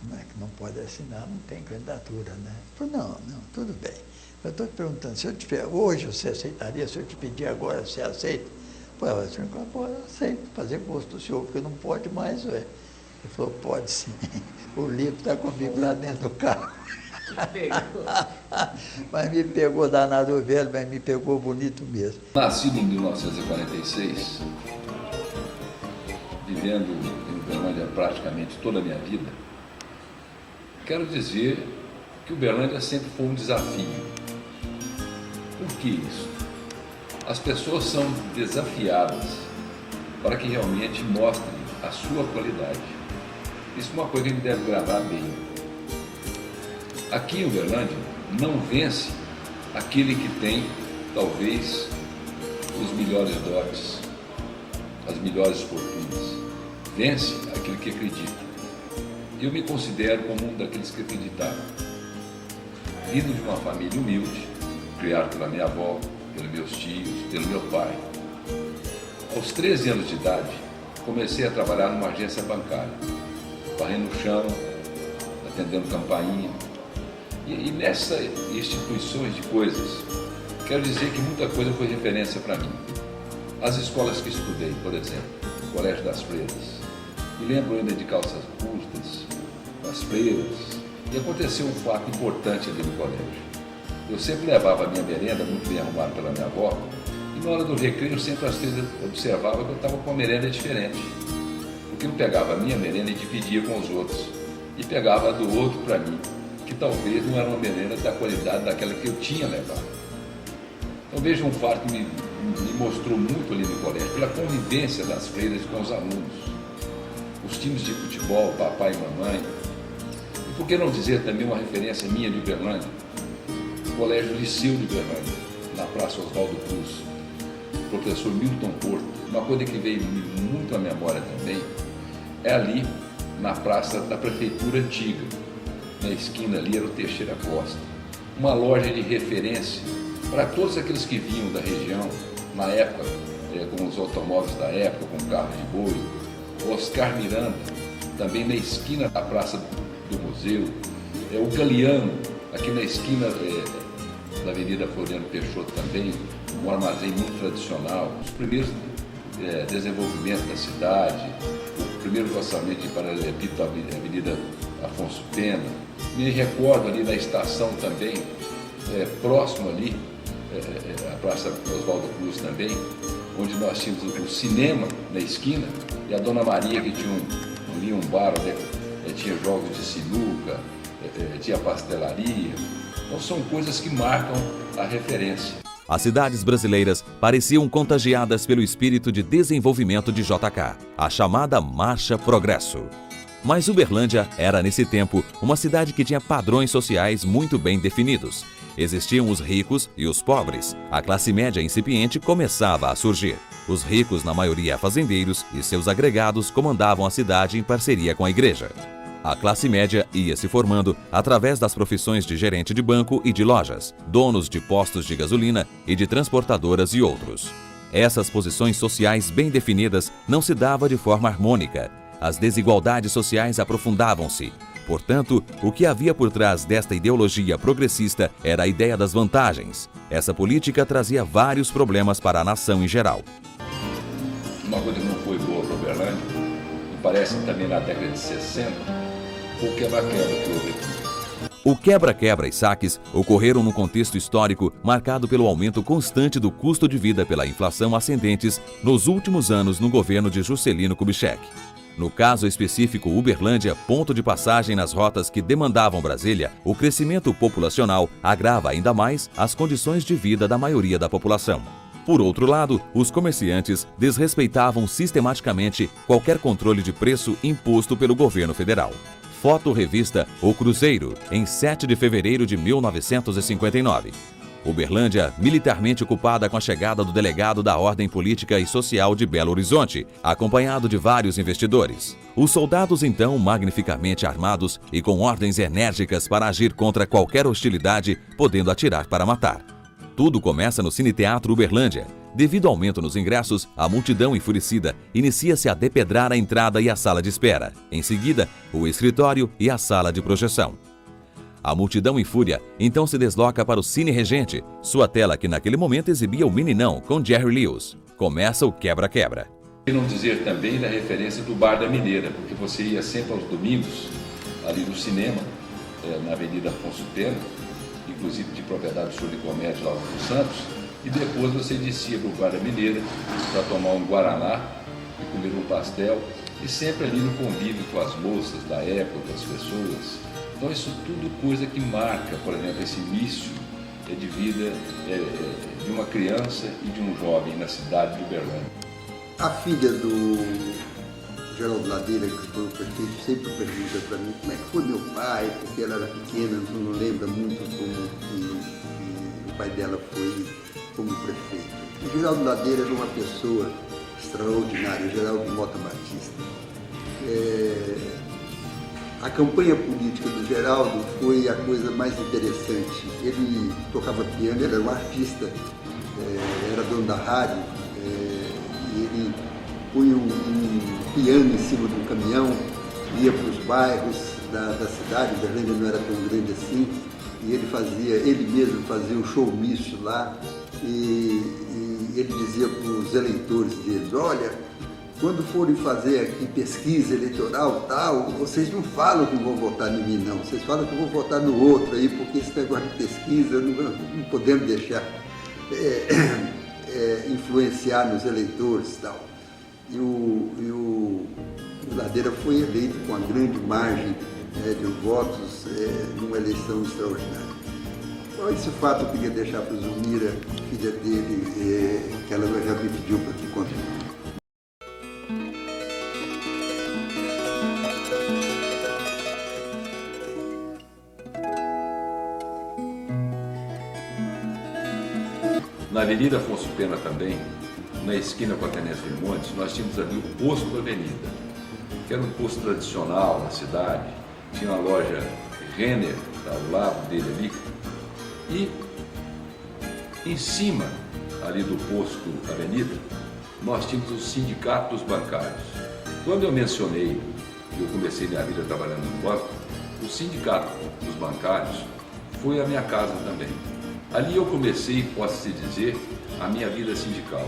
Não é que não pode assinar, não tem candidatura, né? Eu falei, não, tudo bem. Eu estou te perguntando, se eu tiver, hoje você aceitaria, se eu te pedir agora, você aceita? Eu falei, aceito, fazer gosto do senhor, porque não pode mais, ué. Ele falou, pode sim. O livro está comigo lá dentro do carro. Mas me pegou danado velho, mas me pegou bonito mesmo. Nascido em 1946, vivendo em Uberlândia praticamente toda a minha vida, quero dizer que Uberlândia sempre foi um desafio. Por que isso? As pessoas são desafiadas para que realmente mostrem a sua qualidade. Isso é uma coisa que a gente deve gravar bem. Aqui em Uberlândia não vence aquele que tem, talvez, os melhores dotes, as melhores fortunas. Vence aquele que acredita. Eu me considero como um daqueles que acreditaram. Vindo de uma família humilde, criado pela minha avó, pelos meus tios, pelo meu pai. Aos 13 anos de idade, comecei a trabalhar numa agência bancária, varrendo o chão, atendendo campainha. E nessas instituições de coisas, quero dizer que muita coisa foi referência para mim. As escolas que estudei, por exemplo, o Colégio das Freiras. Me lembro ainda de calças curtas, das freiras. E aconteceu um fato importante ali no colégio. Eu sempre levava a minha merenda, muito bem arrumada pela minha avó, e na hora do recreio eu sempre às vezes observava que eu estava com uma merenda diferente. Porque eu pegava a minha merenda e dividia com os outros. E pegava a do outro para mim, que talvez não era uma merenda da qualidade daquela que eu tinha levado. Então veja um fato que me mostrou muito ali no colégio, pela convivência das freiras com os alunos. Os times de futebol, papai e mamãe. E por que não dizer também uma referência minha de Uberlândia? Colégio Liceu de Uberlândia, na Praça Oswaldo Cruz, professor Milton Porto. Uma coisa que veio muito à memória também é ali na praça da prefeitura antiga, na esquina ali era o Teixeira Costa, uma loja de referência para todos aqueles que vinham da região, na época, com os automóveis da época, com carro de boi. Oscar Miranda, também na esquina da Praça do Museu, o Galeano, aqui na esquina da Avenida Floriano Peixoto também, um armazém muito tradicional, os primeiros desenvolvimentos da cidade, o primeiro calçamento de paralelepípedo da Avenida Afonso Pena. Me recordo ali da estação também, próximo ali, a Praça Oswaldo Cruz também, onde nós tínhamos o cinema na esquina, e a Dona Maria, que tinha um bar, tinha jogos de sinuca, tinha pastelaria. Então são coisas que marcam a referência. As cidades brasileiras pareciam contagiadas pelo espírito de desenvolvimento de JK, a chamada Marcha Progresso. Mas Uberlândia era, nesse tempo, uma cidade que tinha padrões sociais muito bem definidos. Existiam os ricos e os pobres. A classe média incipiente começava a surgir. Os ricos, na maioria fazendeiros, e seus agregados comandavam a cidade em parceria com a igreja. A classe média ia se formando através das profissões de gerente de banco e de lojas, donos de postos de gasolina e de transportadoras e outros. Essas posições sociais bem definidas não se davam de forma harmônica. As desigualdades sociais aprofundavam-se. Portanto, o que havia por trás desta ideologia progressista era a ideia das vantagens. Essa política trazia vários problemas para a nação em geral. Uma coisa que não foi boa para Uberlândia, e parece também na década de 60, foi o quebra-quebra que houve aqui. O quebra-quebra e saques ocorreram num contexto histórico marcado pelo aumento constante do custo de vida pela inflação ascendentes nos últimos anos no governo de Juscelino Kubitschek. No caso específico Uberlândia, ponto de passagem nas rotas que demandavam Brasília, o crescimento populacional agrava ainda mais as condições de vida da maioria da população. Por outro lado, os comerciantes desrespeitavam sistematicamente qualquer controle de preço imposto pelo governo federal. Foto revista O Cruzeiro, em 7 de fevereiro de 1959. Uberlândia, militarmente ocupada com a chegada do delegado da Ordem Política e Social de Belo Horizonte, acompanhado de vários investidores. Os soldados, então, magnificamente armados e com ordens enérgicas para agir contra qualquer hostilidade, podendo atirar para matar. Tudo começa no Cine Teatro Uberlândia. Devido ao aumento nos ingressos, a multidão enfurecida inicia-se a depedrar a entrada e a sala de espera. Em seguida, o escritório e a sala de projeção. A multidão em fúria então se desloca para o Cine Regente, sua tela que naquele momento exibia o Meninão com Jerry Lewis. Começa o quebra-quebra. E não dizer também da referência do Bar da Mineira, porque você ia sempre aos domingos, ali no cinema, na Avenida Afonso Pena, inclusive de propriedade do Show de Comédia lá no Santos, e depois você descia para o Bar da Mineira para tomar um guaraná e comer um pastel, e sempre ali no convívio com as moças da época, com as pessoas. Então isso tudo coisa que marca, por exemplo, esse início de vida de uma criança e de um jovem na cidade de Uberlândia. A filha do Geraldo Ladeira, que foi o prefeito, sempre pergunta para mim como é que foi meu pai, porque ela era pequena, não lembra muito como que o pai dela foi como prefeito. O Geraldo Ladeira era uma pessoa extraordinária, o Geraldo Mota Batista. A campanha política do Geraldo foi a coisa mais interessante. Ele tocava piano, ele era um artista, era dono da rádio, e ele punha um piano em cima de um caminhão, ia para os bairros da cidade, Uberlândia não era tão grande assim, e ele mesmo fazia um showmício lá, e ele dizia para os eleitores deles: olha, quando forem fazer aqui pesquisa eleitoral tal, vocês não falam que vão votar em mim não, vocês falam que vão votar no outro aí, porque esse negócio de pesquisa não podemos deixar influenciar nos eleitores e tal. E o Ladeira foi eleito com uma grande margem de votos numa eleição extraordinária. Então, esse fato eu queria deixar para a Zulmira, filha dele, que ela já me pediu para te contar. Na Avenida Afonso Pena também, na esquina com a Tenente Montes, nós tínhamos ali o Posto da Avenida, que era um posto tradicional na cidade. Tinha uma loja Renner, ao lado dele ali, e em cima ali do Posto da Avenida, nós tínhamos o Sindicato dos Bancários. Quando eu mencionei que eu comecei minha vida trabalhando no banco, o Sindicato dos Bancários foi a minha casa também. Ali eu comecei, posso-se dizer, a minha vida sindical.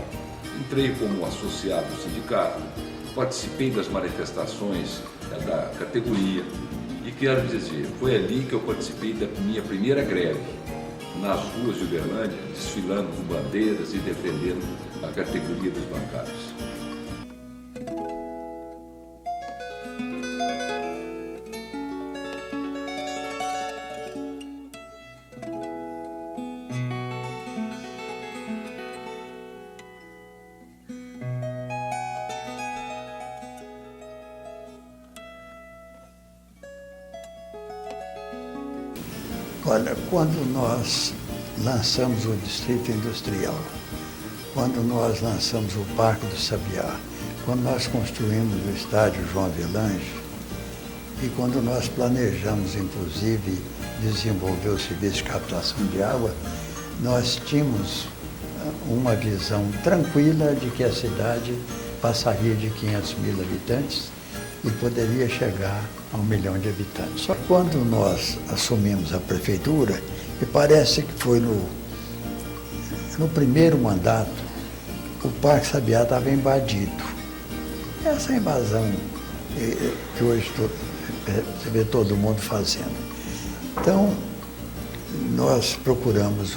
Entrei como associado do sindicato, participei das manifestações da categoria e quero dizer, foi ali que eu participei da minha primeira greve, nas ruas de Uberlândia, desfilando com bandeiras e defendendo a categoria dos bancários. Olha, quando nós lançamos o Distrito Industrial, quando nós lançamos o Parque do Sabiá, quando nós construímos o estádio João Avelange e quando nós planejamos, inclusive, desenvolver o serviço de captação de água, nós tínhamos uma visão tranquila de que a cidade passaria de 500 mil habitantes e poderia chegar a 1 milhão de habitantes. Só que quando nós assumimos a prefeitura, e parece que foi no primeiro mandato, o Parque Sabiá estava invadido. Essa invasão que hoje você vê todo mundo fazendo. Então, nós procuramos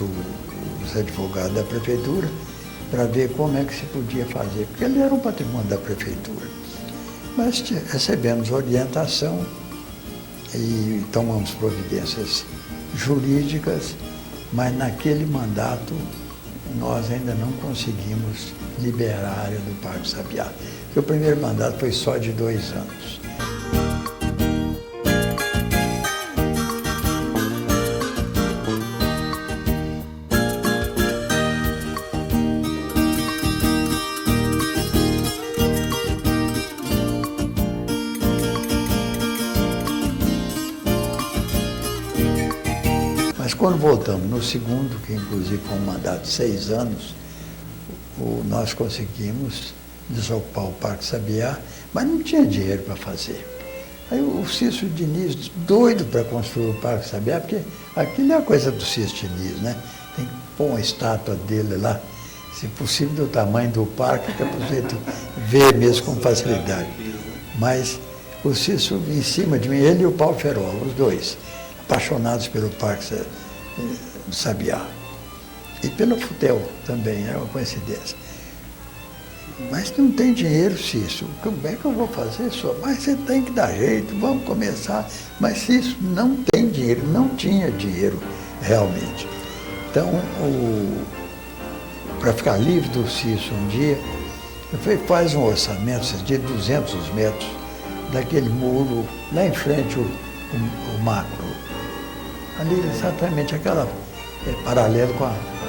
os advogados da prefeitura para ver como é que se podia fazer, porque ele era um patrimônio da prefeitura. Mas recebemos orientação e tomamos providências jurídicas, mas naquele mandato nós ainda não conseguimos liberar a área do Parque Sabiá, porque o primeiro mandato foi só de 2 anos. Mas quando voltamos no segundo, que inclusive foi um mandato de 6 anos, nós conseguimos desocupar o Parque Sabiá, mas não tinha dinheiro para fazer. Aí o Cícero Diniz, doido para construir o Parque Sabiá, porque aquilo é a coisa do Cícero Diniz, né? Tem que pôr uma estátua dele lá, se possível do tamanho do parque, que é para você ver mesmo com facilidade. Mas o Cícero em cima de mim, ele e o Paulo Ferola, os dois, apaixonados pelo Parque do Sabiá. E pelo Futel também, é uma coincidência. Mas não tem dinheiro, Cícero. Como é que eu vou fazer isso? Mas você tem que dar jeito, vamos começar. Mas Cícero não tem dinheiro, não tinha dinheiro realmente. Então, para ficar livre do Cícero um dia, eu falei, faz um orçamento de 200 metros daquele muro, lá em frente o macro. Ali exatamente aquela paralelo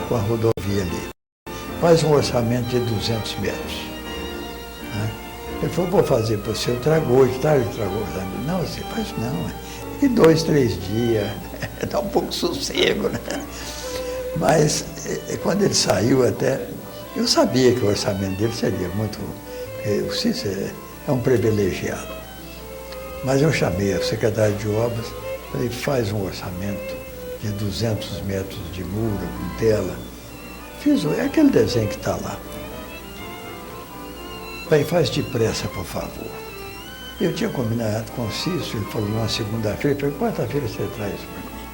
com a rodovia ali. Faz um orçamento de 200 metros. Né? Ele falou, vou fazer para você, eu trago hoje, tá? Ele tragou o orçamento. Não, você faz não, daqui 2, 3 dias, dá um pouco de sossego, né? Mas quando ele saiu até, eu sabia que o orçamento dele seria muito, o Cícero é um privilegiado. Mas eu chamei a secretária de obras, falei, faz um orçamento de 200 metros de muro, com tela. Fiz aquele desenho que está lá. Falei, faz depressa, por favor. Eu tinha combinado com o Cícero, ele falou, na segunda-feira, falei, quarta-feira você traz para mim.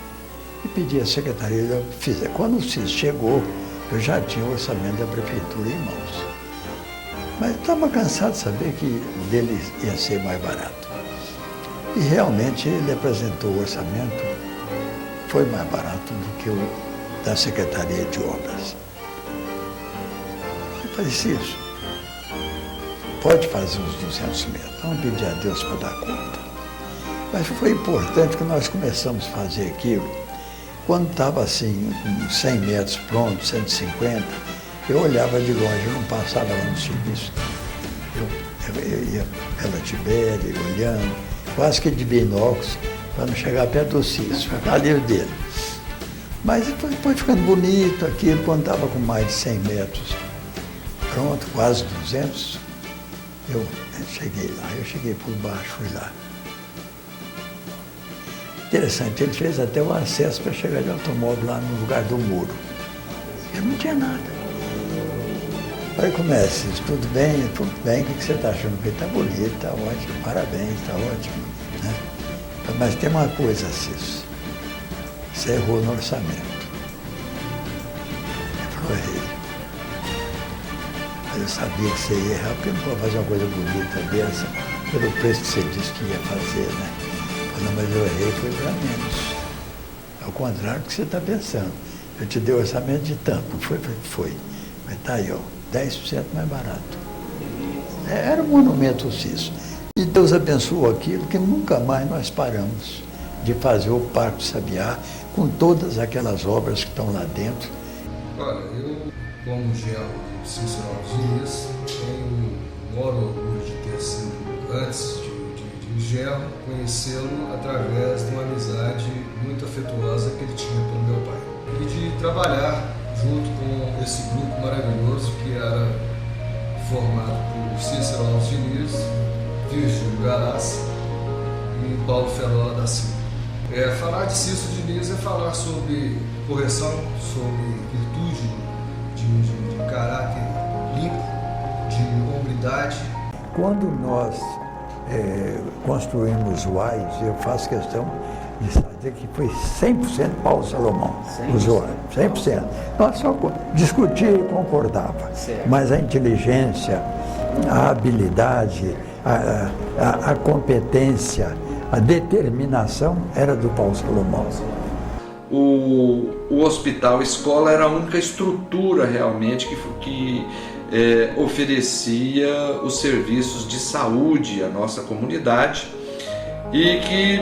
E pedi à secretaria, eu fiz. Quando o Cícero chegou, eu já tinha o orçamento da prefeitura em mãos. Mas estava cansado de saber que o dele ia ser mais barato. E realmente ele apresentou o orçamento, foi mais barato do que o da Secretaria de Obras. Eu falei, Cícero, pode fazer uns 200 metros, vamos pedir a Deus para dar conta. Mas foi importante que nós começamos a fazer aquilo, quando estava assim, 100 metros pronto, 150, eu olhava de longe, eu não passava lá no serviço. Eu ia pela Tibéria, olhando, quase que de binóculos, para não chegar perto do Cícero, ficar livre dele. Mas foi ficando bonito aquilo, quando estava com mais de 100 metros, pronto, quase 200, eu cheguei lá, eu cheguei por baixo, fui lá. Interessante, ele fez até o acesso para chegar de automóvel lá no lugar do muro. Eu não tinha nada. Aí começa, tudo bem, o que você está achando? Ele está bonito, está ótimo, parabéns, está ótimo. Né? Mas tem uma coisa, Cícero, você errou no orçamento. Ele falou, errei. Mas eu sabia que você ia errar, porque não pode fazer uma coisa bonita dessa, pelo preço que você disse que ia fazer, né? Não, mas eu errei, foi para menos. Ao contrário do que você está pensando. Eu te dei orçamento de tanto, não foi? Foi. Mas está aí, ó, 10% mais barato. Era um monumento ao Cícero. E Deus abençoou aquilo que nunca mais nós paramos de fazer o Parque do Sabiá com todas aquelas obras que estão lá dentro. Olha, eu, como genro do Cícero Diniz, tenho o maior orgulho de ter sido, antes de genro, conhecê-lo através de uma amizade muito afetuosa que ele tinha pelo meu pai. E de trabalhar junto com esse grupo maravilhoso que era formado por Cícero Alves Diniz, Virgílio Galaz e Paulo Ferola da Silva. Falar de Cícero Diniz é falar sobre correção, sobre virtude de caráter limpo, de hombridade. Quando nós construímos o AIS, eu faço questão de dizer que foi 100% Paulo Salomão, usou 100%. Nós só discutia e concordava, mas a inteligência, a habilidade, a competência, a determinação era do Paulo Salomão. O hospital escola era a única estrutura realmente que oferecia os serviços de saúde à nossa comunidade e que,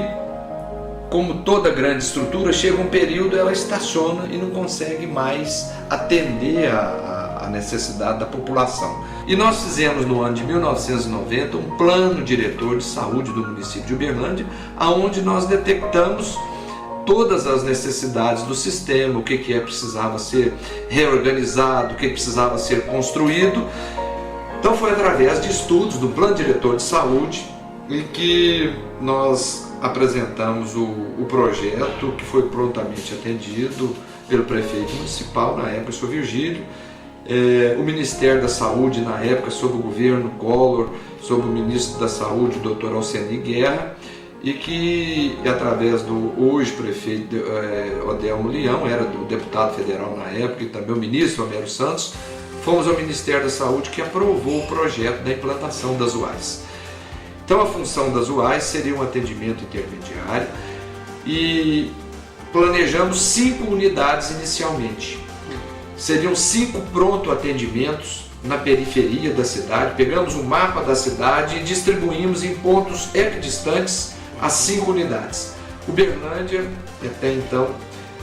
como toda grande estrutura, chega um período, ela estaciona e não consegue mais atender a necessidade da população. E nós fizemos no ano de 1990 um plano diretor de saúde do município de Uberlândia, onde nós detectamos todas as necessidades do sistema, o que precisava ser reorganizado, o que precisava ser construído. Então foi através de estudos do plano diretor de saúde em que nós apresentamos o projeto, que foi prontamente atendido pelo prefeito municipal, na época, o senhor Virgílio, o Ministério da Saúde, na época, sob o governo Collor, sob o ministro da Saúde, o Dr. Alceni Guerra, e que, através do hoje prefeito Odelmo Leão, era do deputado federal na época, e também o ministro Homero Santos, fomos ao Ministério da Saúde, que aprovou o projeto da implantação das UAS. Então a função das UAS seria um atendimento intermediário e planejamos 5 unidades inicialmente. Seriam 5 pronto atendimentos na periferia da cidade. Pegamos um mapa da cidade e distribuímos em pontos equidistantes as 5 unidades. Uberlândia, até então,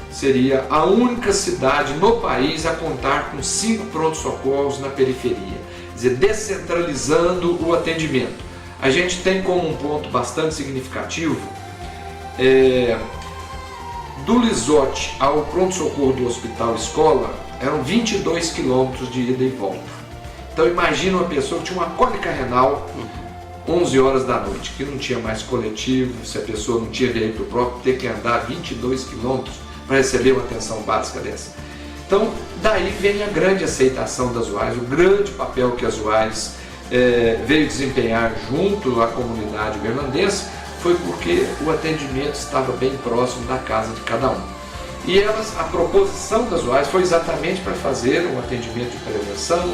seria a única cidade no país a contar com 5 prontos-socorros na periferia, quer dizer, descentralizando o atendimento. A gente tem como um ponto bastante significativo, do Lisote ao pronto-socorro do Hospital Escola, eram 22 quilômetros de ida e volta. Então imagina uma pessoa que tinha uma cólica renal 11 horas da noite, que não tinha mais coletivo, se a pessoa não tinha veículo próprio, ter que andar 22 quilômetros para receber uma atenção básica dessa. Então, daí vem a grande aceitação das UAS, o grande papel que as UAS veio desempenhar junto à comunidade uberlandense, foi porque o atendimento estava bem próximo da casa de cada um. E a proposição das UAS foi exatamente para fazer um atendimento de prevenção,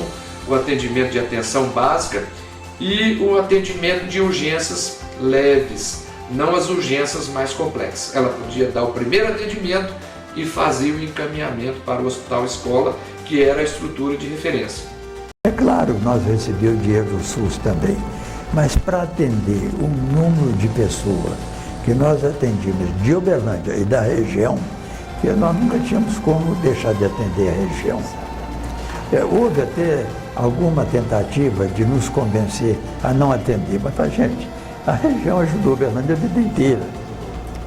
o atendimento de atenção básica e o atendimento de urgências leves, não as urgências mais complexas. Ela podia dar o primeiro atendimento e fazer o encaminhamento para o Hospital Escola, que era a estrutura de referência. É claro, nós recebemos o dinheiro do SUS também, mas para atender o número de pessoas que nós atendimos de Uberlândia e da região, que nós nunca tínhamos como deixar de atender a região. Houve até alguma tentativa de nos convencer a não atender, mas gente, a região ajudou Uberlândia a vida inteira.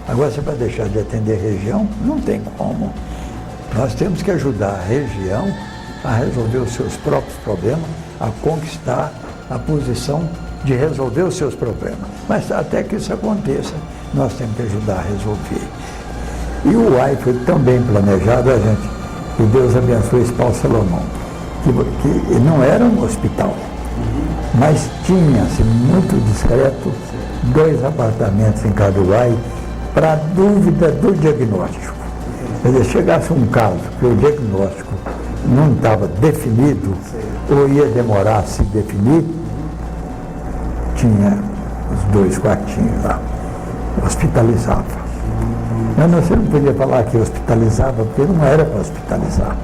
Agora você vai deixar de atender a região? Não tem como. Nós temos que ajudar a região a resolver os seus próprios problemas, a conquistar a posição de resolver os seus problemas. Mas até que isso aconteça, nós temos que ajudar a resolver. E o UAI foi tão bem planejado, a gente, que Deus abençoe esse Paulo Salomão, que não era um hospital, mas tinha-se muito discreto 2 apartamentos em cada UAI para dúvida do diagnóstico. Quer dizer, chegasse um caso que o diagnóstico não estava definido ou ia demorar a se definir, tinha os 2 quartinhos lá, hospitalizava. Mas você não podia falar que hospitalizava, porque não era para hospitalizar.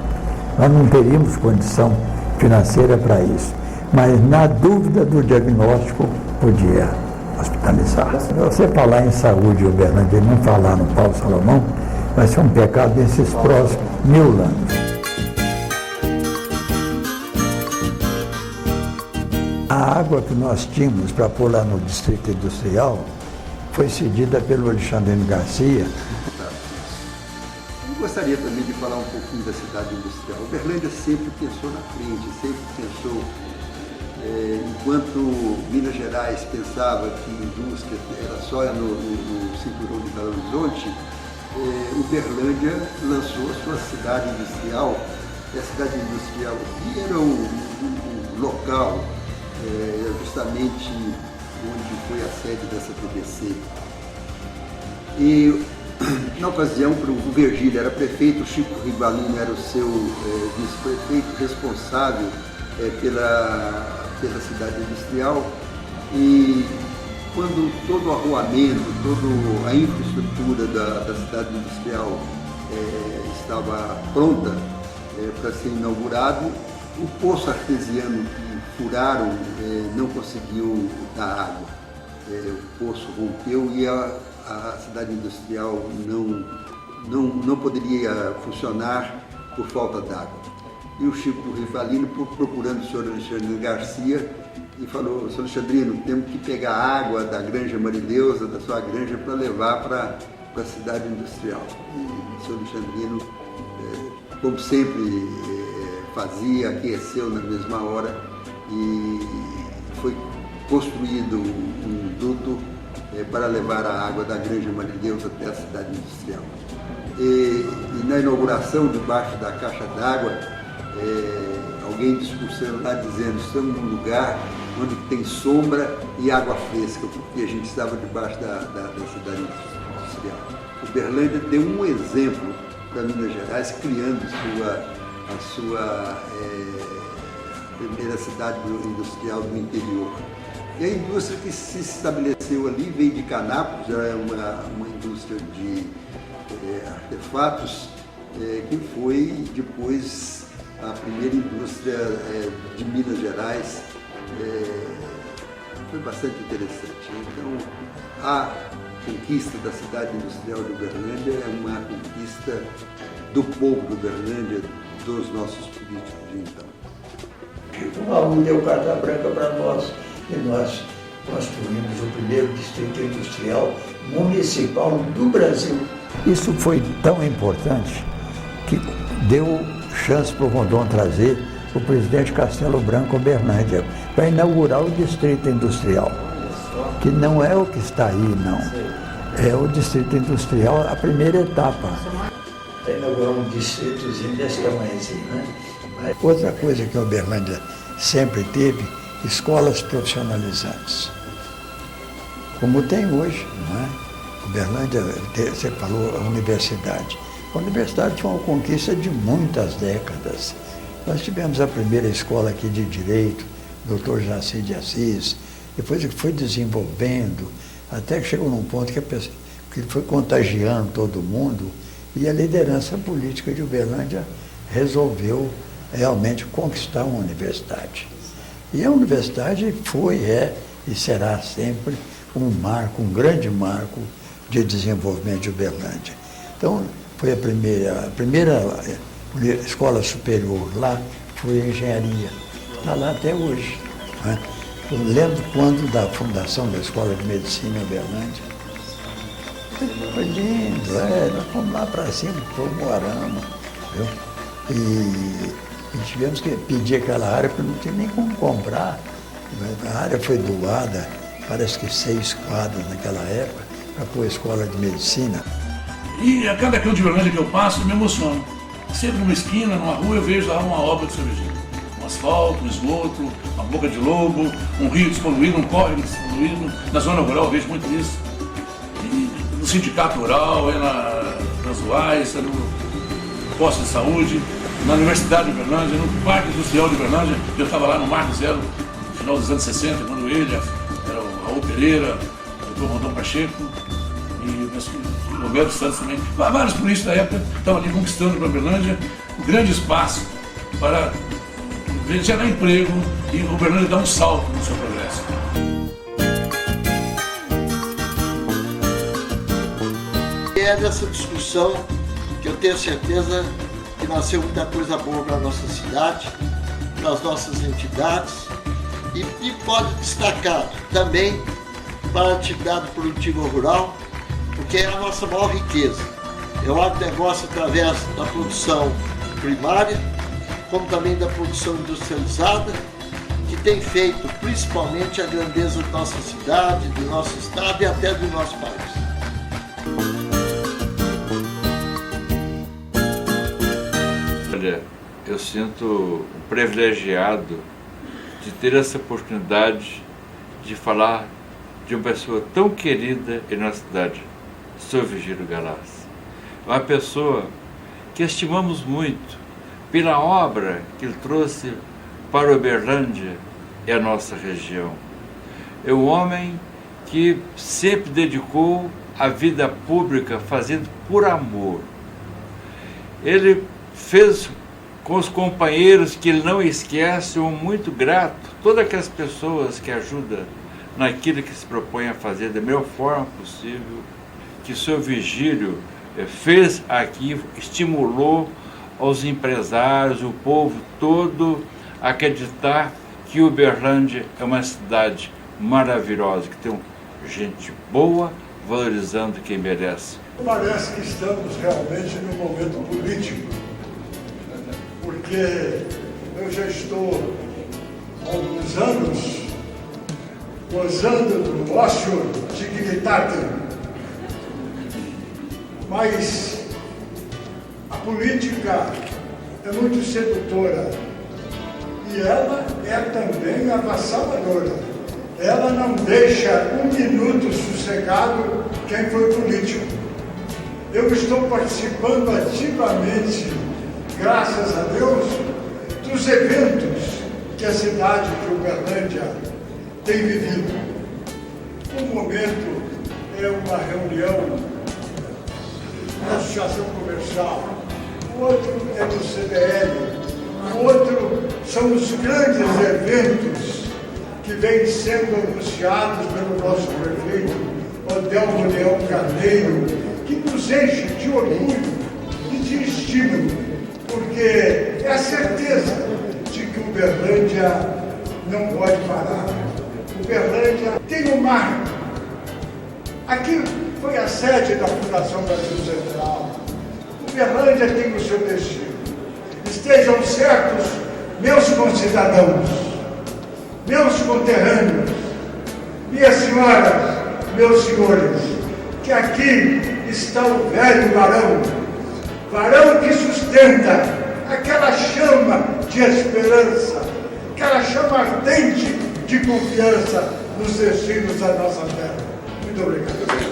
Nós não teríamos condição financeira para isso. Mas na dúvida do diagnóstico, podia hospitalizar. Se você falar em saúde Uberlândia e não falar no Paulo Salomão, vai ser um pecado nesses próximos 1000 anos. A água que nós tínhamos para pôr lá no Distrito Industrial foi cedida pelo Alexandre Garcia. Eu gostaria também de falar um pouquinho da cidade industrial. Uberlândia sempre pensou na frente, sempre pensou, enquanto Minas Gerais pensava que indústria era só no cinturão de Belo Horizonte, Uberlândia lançou a sua cidade industrial. E a cidade industrial aqui era um local justamente onde foi a sede dessa TBC. E Na ocasião, o Virgílio era prefeito, o Chico Rivalino era o seu vice-prefeito responsável pela cidade industrial, e quando todo o arruamento, toda a infraestrutura da cidade industrial estava pronta para ser inaugurado, o poço artesiano que furaram não conseguiu dar água. O poço rompeu e a cidade industrial não poderia funcionar por falta d'água. E o Chico Rivalino, procurando o senhor Alexandre Garcia, e falou: senhor Alexandrino, temos que pegar água da Granja Marileusa, da sua granja, para levar para a cidade industrial. E o senhor Alexandrino, como sempre fazia, aqueceu na mesma hora, e foi construído um duto para levar a água da Granja Marileusa até a cidade industrial. E na inauguração, debaixo da caixa d'água, alguém discursando lá dizendo: estamos num lugar onde tem sombra e água fresca, porque a gente estava debaixo da cidade industrial. Uberlândia deu um exemplo para Minas Gerais, criando a sua primeira cidade industrial do interior. E a indústria que se estabeleceu ali veio de Canápolis, já é uma indústria de artefatos, que foi depois a primeira indústria de Minas Gerais. Foi bastante interessante. Então, a conquista da cidade industrial de Uberlândia é uma conquista do povo de Uberlândia, dos nossos políticos de então. Chico Raul deu carta branca para nós e nós construímos o primeiro distrito industrial municipal do Brasil. Isso foi tão importante que deu chance para o Rondon trazer o presidente Castelo Branco Uberlândia para inaugurar o distrito industrial, que não é o que está aí, não. É o distrito industrial, a primeira etapa. Inaugurar um distritozinho desse tamanhozinho, né? Outra coisa que a Uberlândia sempre teve, escolas profissionalizantes, como tem hoje, não é? Uberlândia, você falou, a universidade. A universidade foi uma conquista de muitas décadas. Nós tivemos a primeira escola aqui de Direito, Dr. Jaci de Assis, depois foi desenvolvendo, até que chegou num ponto que foi contagiando todo mundo, e a liderança política de Uberlândia resolveu realmente conquistar uma universidade. E a universidade foi, e será sempre um marco, um grande marco de desenvolvimento de Uberlândia. Então, foi a primeira escola superior lá, foi a engenharia. Está lá até hoje. Né? Eu lembro quando da fundação da Escola de Medicina em Uberlândia. Foi lindo, nós fomos lá para cima, para o Moarama, viu? E tivemos que pedir aquela área, porque não tinha nem como comprar. A área foi doada, parece que 6 quadras naquela época, para pôr a Escola de Medicina. E a cada canto de Uberlândia que eu passo, eu me emociono. Sempre numa esquina, numa rua, eu vejo lá uma obra de cervejeiro. Um asfalto, um esgoto, uma boca de lobo, um rio despoluído, um córrego despoluído. Na zona rural eu vejo muito isso. E no sindicato rural, nas UAIs, no posto de saúde, na Universidade de Uberlândia, no Parque Industrial de Uberlândia. Eu estava lá no Marco Zero, no final dos anos 60, quando ele, era o Raul Pereira, o Dr. Rondon Pacheco e o Roberto Santos também. Vários políticos da época estavam ali conquistando para Uberlândia um grande espaço para gerar emprego e Uberlândia dar um salto no seu progresso. É dessa discussão que eu tenho certeza que nasceu muita coisa boa para a nossa cidade, para as nossas entidades e pode destacar também para a atividade produtiva rural, porque é a nossa maior riqueza. É o agronegócio através da produção primária, como também da produção industrializada, que tem feito principalmente a grandeza da nossa cidade, do nosso estado e até do nosso país. Olha, eu sinto privilegiado de ter essa oportunidade de falar de uma pessoa tão querida em nossa cidade, Sr. Virgílio Galaz. uma pessoa que estimamos muito pela obra que ele trouxe para Uberlândia e a nossa região. É um homem que sempre dedicou a vida pública fazendo por amor. Ele fez com os companheiros que ele não esquece, um muito grato, todas aquelas pessoas que ajudam naquilo que se propõe a fazer da melhor forma possível, que o seu Vigílio fez aqui, estimulou aos empresários, o povo todo, a acreditar que Uberlândia é uma cidade maravilhosa, que tem gente boa, valorizando quem merece. Parece que estamos realmente num momento político, porque eu já estou há alguns anos gozando do ócio dignitatem, mas a política é muito sedutora e ela é também avassaladora. Ela não deixa um minuto sossegado quem foi político. Eu estou participando ativamente, graças a Deus, dos eventos que a cidade de Uberlândia tem vivido. Um momento é uma reunião na Associação Comercial, o outro é no CDL, o outro são os grandes eventos que vêm sendo anunciados pelo nosso prefeito, Odelmo Leão Carneiro, que nos enche de orgulho e de estímulo, porque é a certeza de que Uberlândia não pode parar. Uberlândia tem um mar. Aqui foi a sede da Fundação Brasil Central. Uberlândia tem o seu destino. Estejam certos, meus concidadãos, meus conterrâneos, minhas senhoras, meus senhores, que aqui está o velho varão que sustenta aquela chama de esperança, aquela chama ardente de confiança nos destinos da nossa terra. Muito obrigado.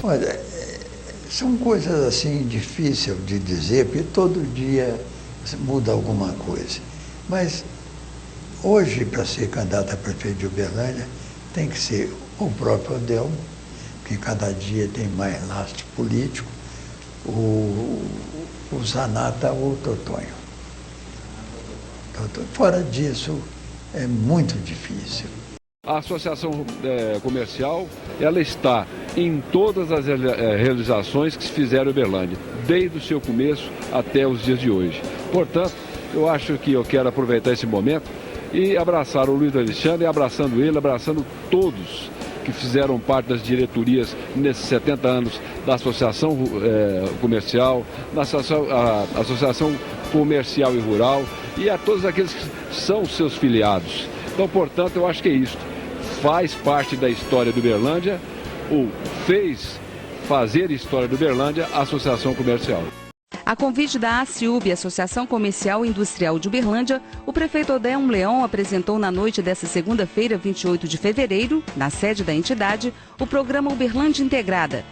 Olha, são coisas assim difíceis de dizer, porque todo dia muda alguma coisa. Mas hoje, para ser candidato a prefeito de Uberlândia, tem que ser o próprio Odelmo, que cada dia tem mais lastro político, o Zanata ou o Totonho. Fora disso, é muito difícil. A associação comercial, ela está em todas as realizações que se fizeram em Uberlândia, desde o seu começo até os dias de hoje. Portanto, eu acho que eu quero aproveitar esse momento e abraçar o Luiz Alexandre, abraçando ele, abraçando todos que fizeram parte das diretorias nesses 70 anos da Associação Comercial, da Associação Comercial e Rural e a todos aqueles que são seus filiados. Então, portanto, eu acho que é isso. Faz parte da história do Uberlândia, ou fez fazer história do Uberlândia a Associação Comercial. A convite da ACIUB, Associação Comercial e Industrial de Uberlândia, o prefeito Odelmo Leão apresentou na noite desta segunda-feira, 28 de fevereiro, na sede da entidade, o programa Uberlândia Integrada.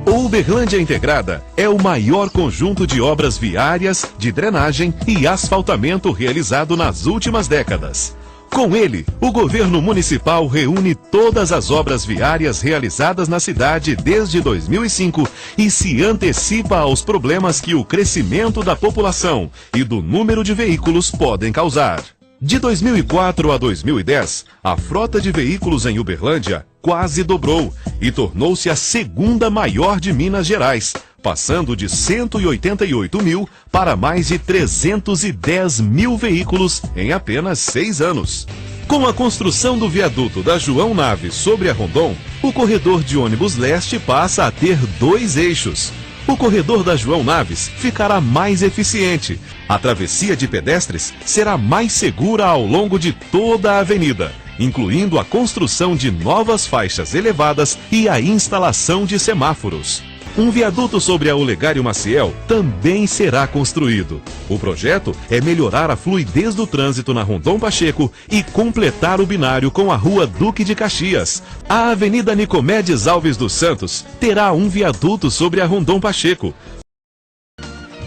O Uberlândia Integrada é o maior conjunto de obras viárias, de drenagem e asfaltamento realizado nas últimas décadas. Com ele, o governo municipal reúne todas as obras viárias realizadas na cidade desde 2005 e se antecipa aos problemas que o crescimento da população e do número de veículos podem causar. De 2004 a 2010, a frota de veículos em Uberlândia quase dobrou e tornou-se a segunda maior de Minas Gerais, passando de 188 mil para mais de 310 mil veículos em apenas 6 anos. Com a construção do viaduto da João Naves sobre a Rondon, o corredor de ônibus leste passa a ter 2 eixos. O corredor da João Naves ficará mais eficiente. A travessia de pedestres será mais segura ao longo de toda a avenida, incluindo a construção de novas faixas elevadas e a instalação de semáforos. Um viaduto sobre a Olegário Maciel também será construído. O projeto é melhorar a fluidez do trânsito na Rondon Pacheco e completar o binário com a Rua Duque de Caxias. A Avenida Nicomedes Alves dos Santos terá um viaduto sobre a Rondon Pacheco.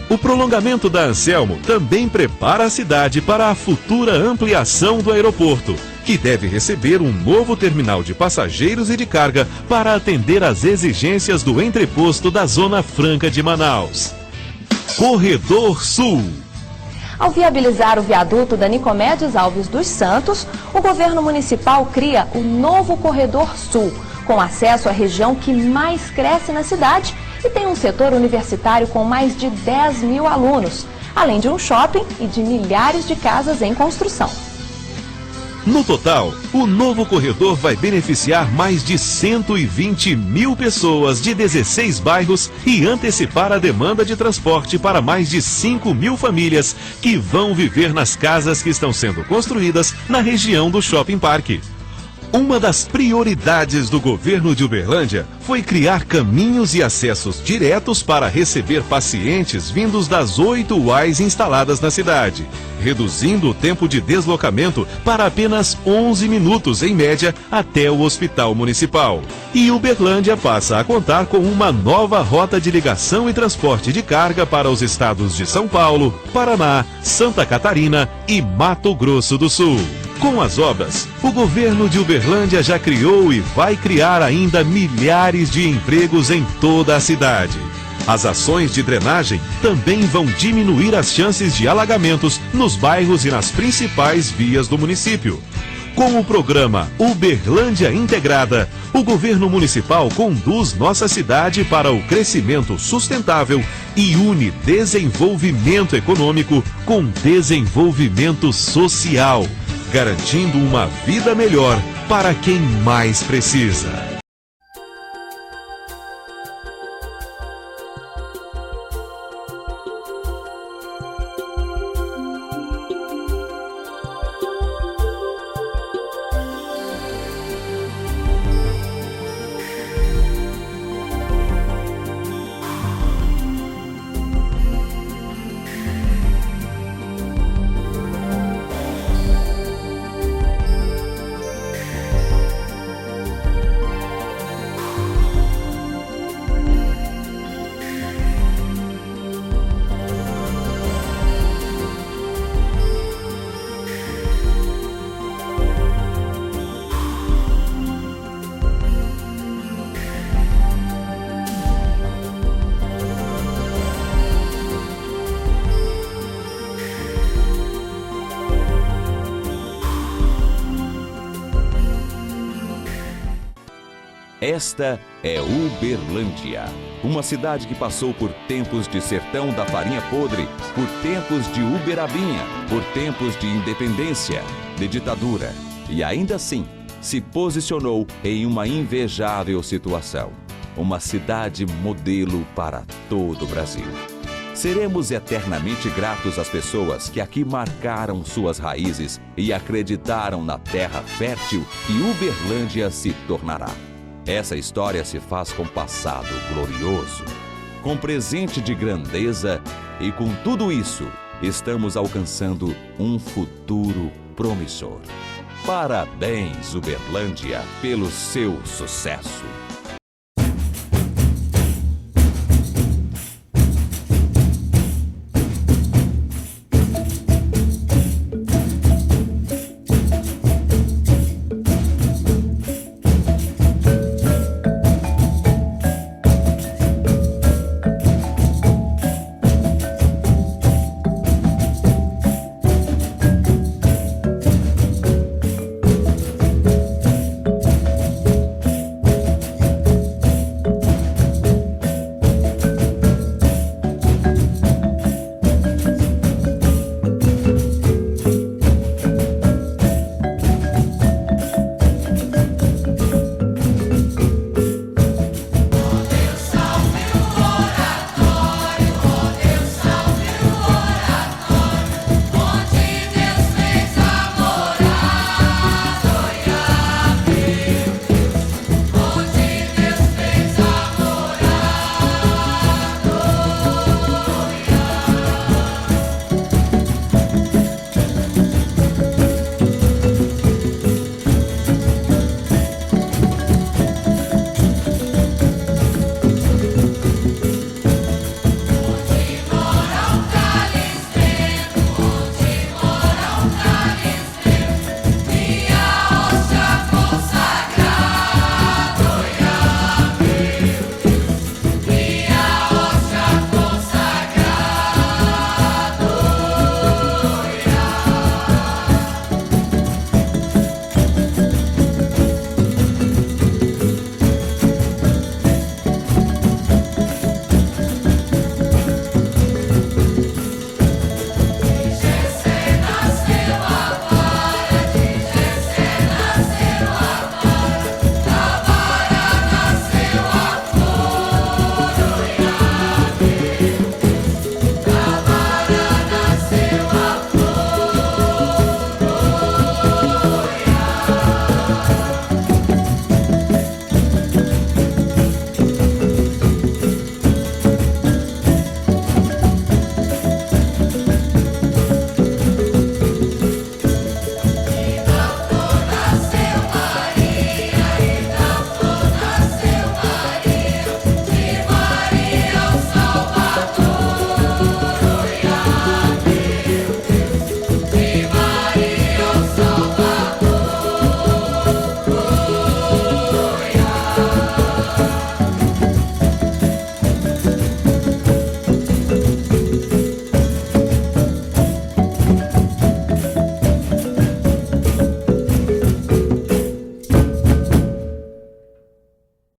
O prolongamento da Anselmo também prepara a cidade para a futura ampliação do aeroporto, que deve receber um novo terminal de passageiros e de carga para atender às exigências do entreposto da Zona Franca de Manaus. Corredor Sul. Ao viabilizar o viaduto da Nicomedes Alves dos Santos, o governo municipal cria o novo Corredor Sul, com acesso à região que mais cresce na cidade e tem um setor universitário com mais de 10 mil alunos, além de um shopping e de milhares de casas em construção. No total, o novo corredor vai beneficiar mais de 120 mil pessoas de 16 bairros e antecipar a demanda de transporte para mais de 5 mil famílias que vão viver nas casas que estão sendo construídas na região do Shopping Parque. Uma das prioridades do governo de Uberlândia foi criar caminhos e acessos diretos para receber pacientes vindos das 8 UAIs instaladas na cidade, reduzindo o tempo de deslocamento para apenas 11 minutos, em média, até o hospital municipal. E Uberlândia passa a contar com uma nova rota de ligação e transporte de carga para os estados de São Paulo, Paraná, Santa Catarina e Mato Grosso do Sul. Com as obras, o governo de Uberlândia já criou e vai criar ainda milhares de empregos em toda a cidade. As ações de drenagem também vão diminuir as chances de alagamentos nos bairros e nas principais vias do município. Com o programa Uberlândia Integrada, o governo municipal conduz nossa cidade para o crescimento sustentável e une desenvolvimento econômico com desenvolvimento social, garantindo uma vida melhor para quem mais precisa. Esta é Uberlândia, uma cidade que passou por tempos de sertão da farinha podre, por tempos de Uberabinha, por tempos de independência, de ditadura, e ainda assim se posicionou em uma invejável situação. Uma cidade modelo para todo o Brasil. Seremos eternamente gratos às pessoas que aqui marcaram suas raízes e acreditaram na terra fértil que Uberlândia se tornará. Essa história se faz com passado glorioso, com presente de grandeza e com tudo isso, estamos alcançando um futuro promissor. Parabéns, Uberlândia, pelo seu sucesso!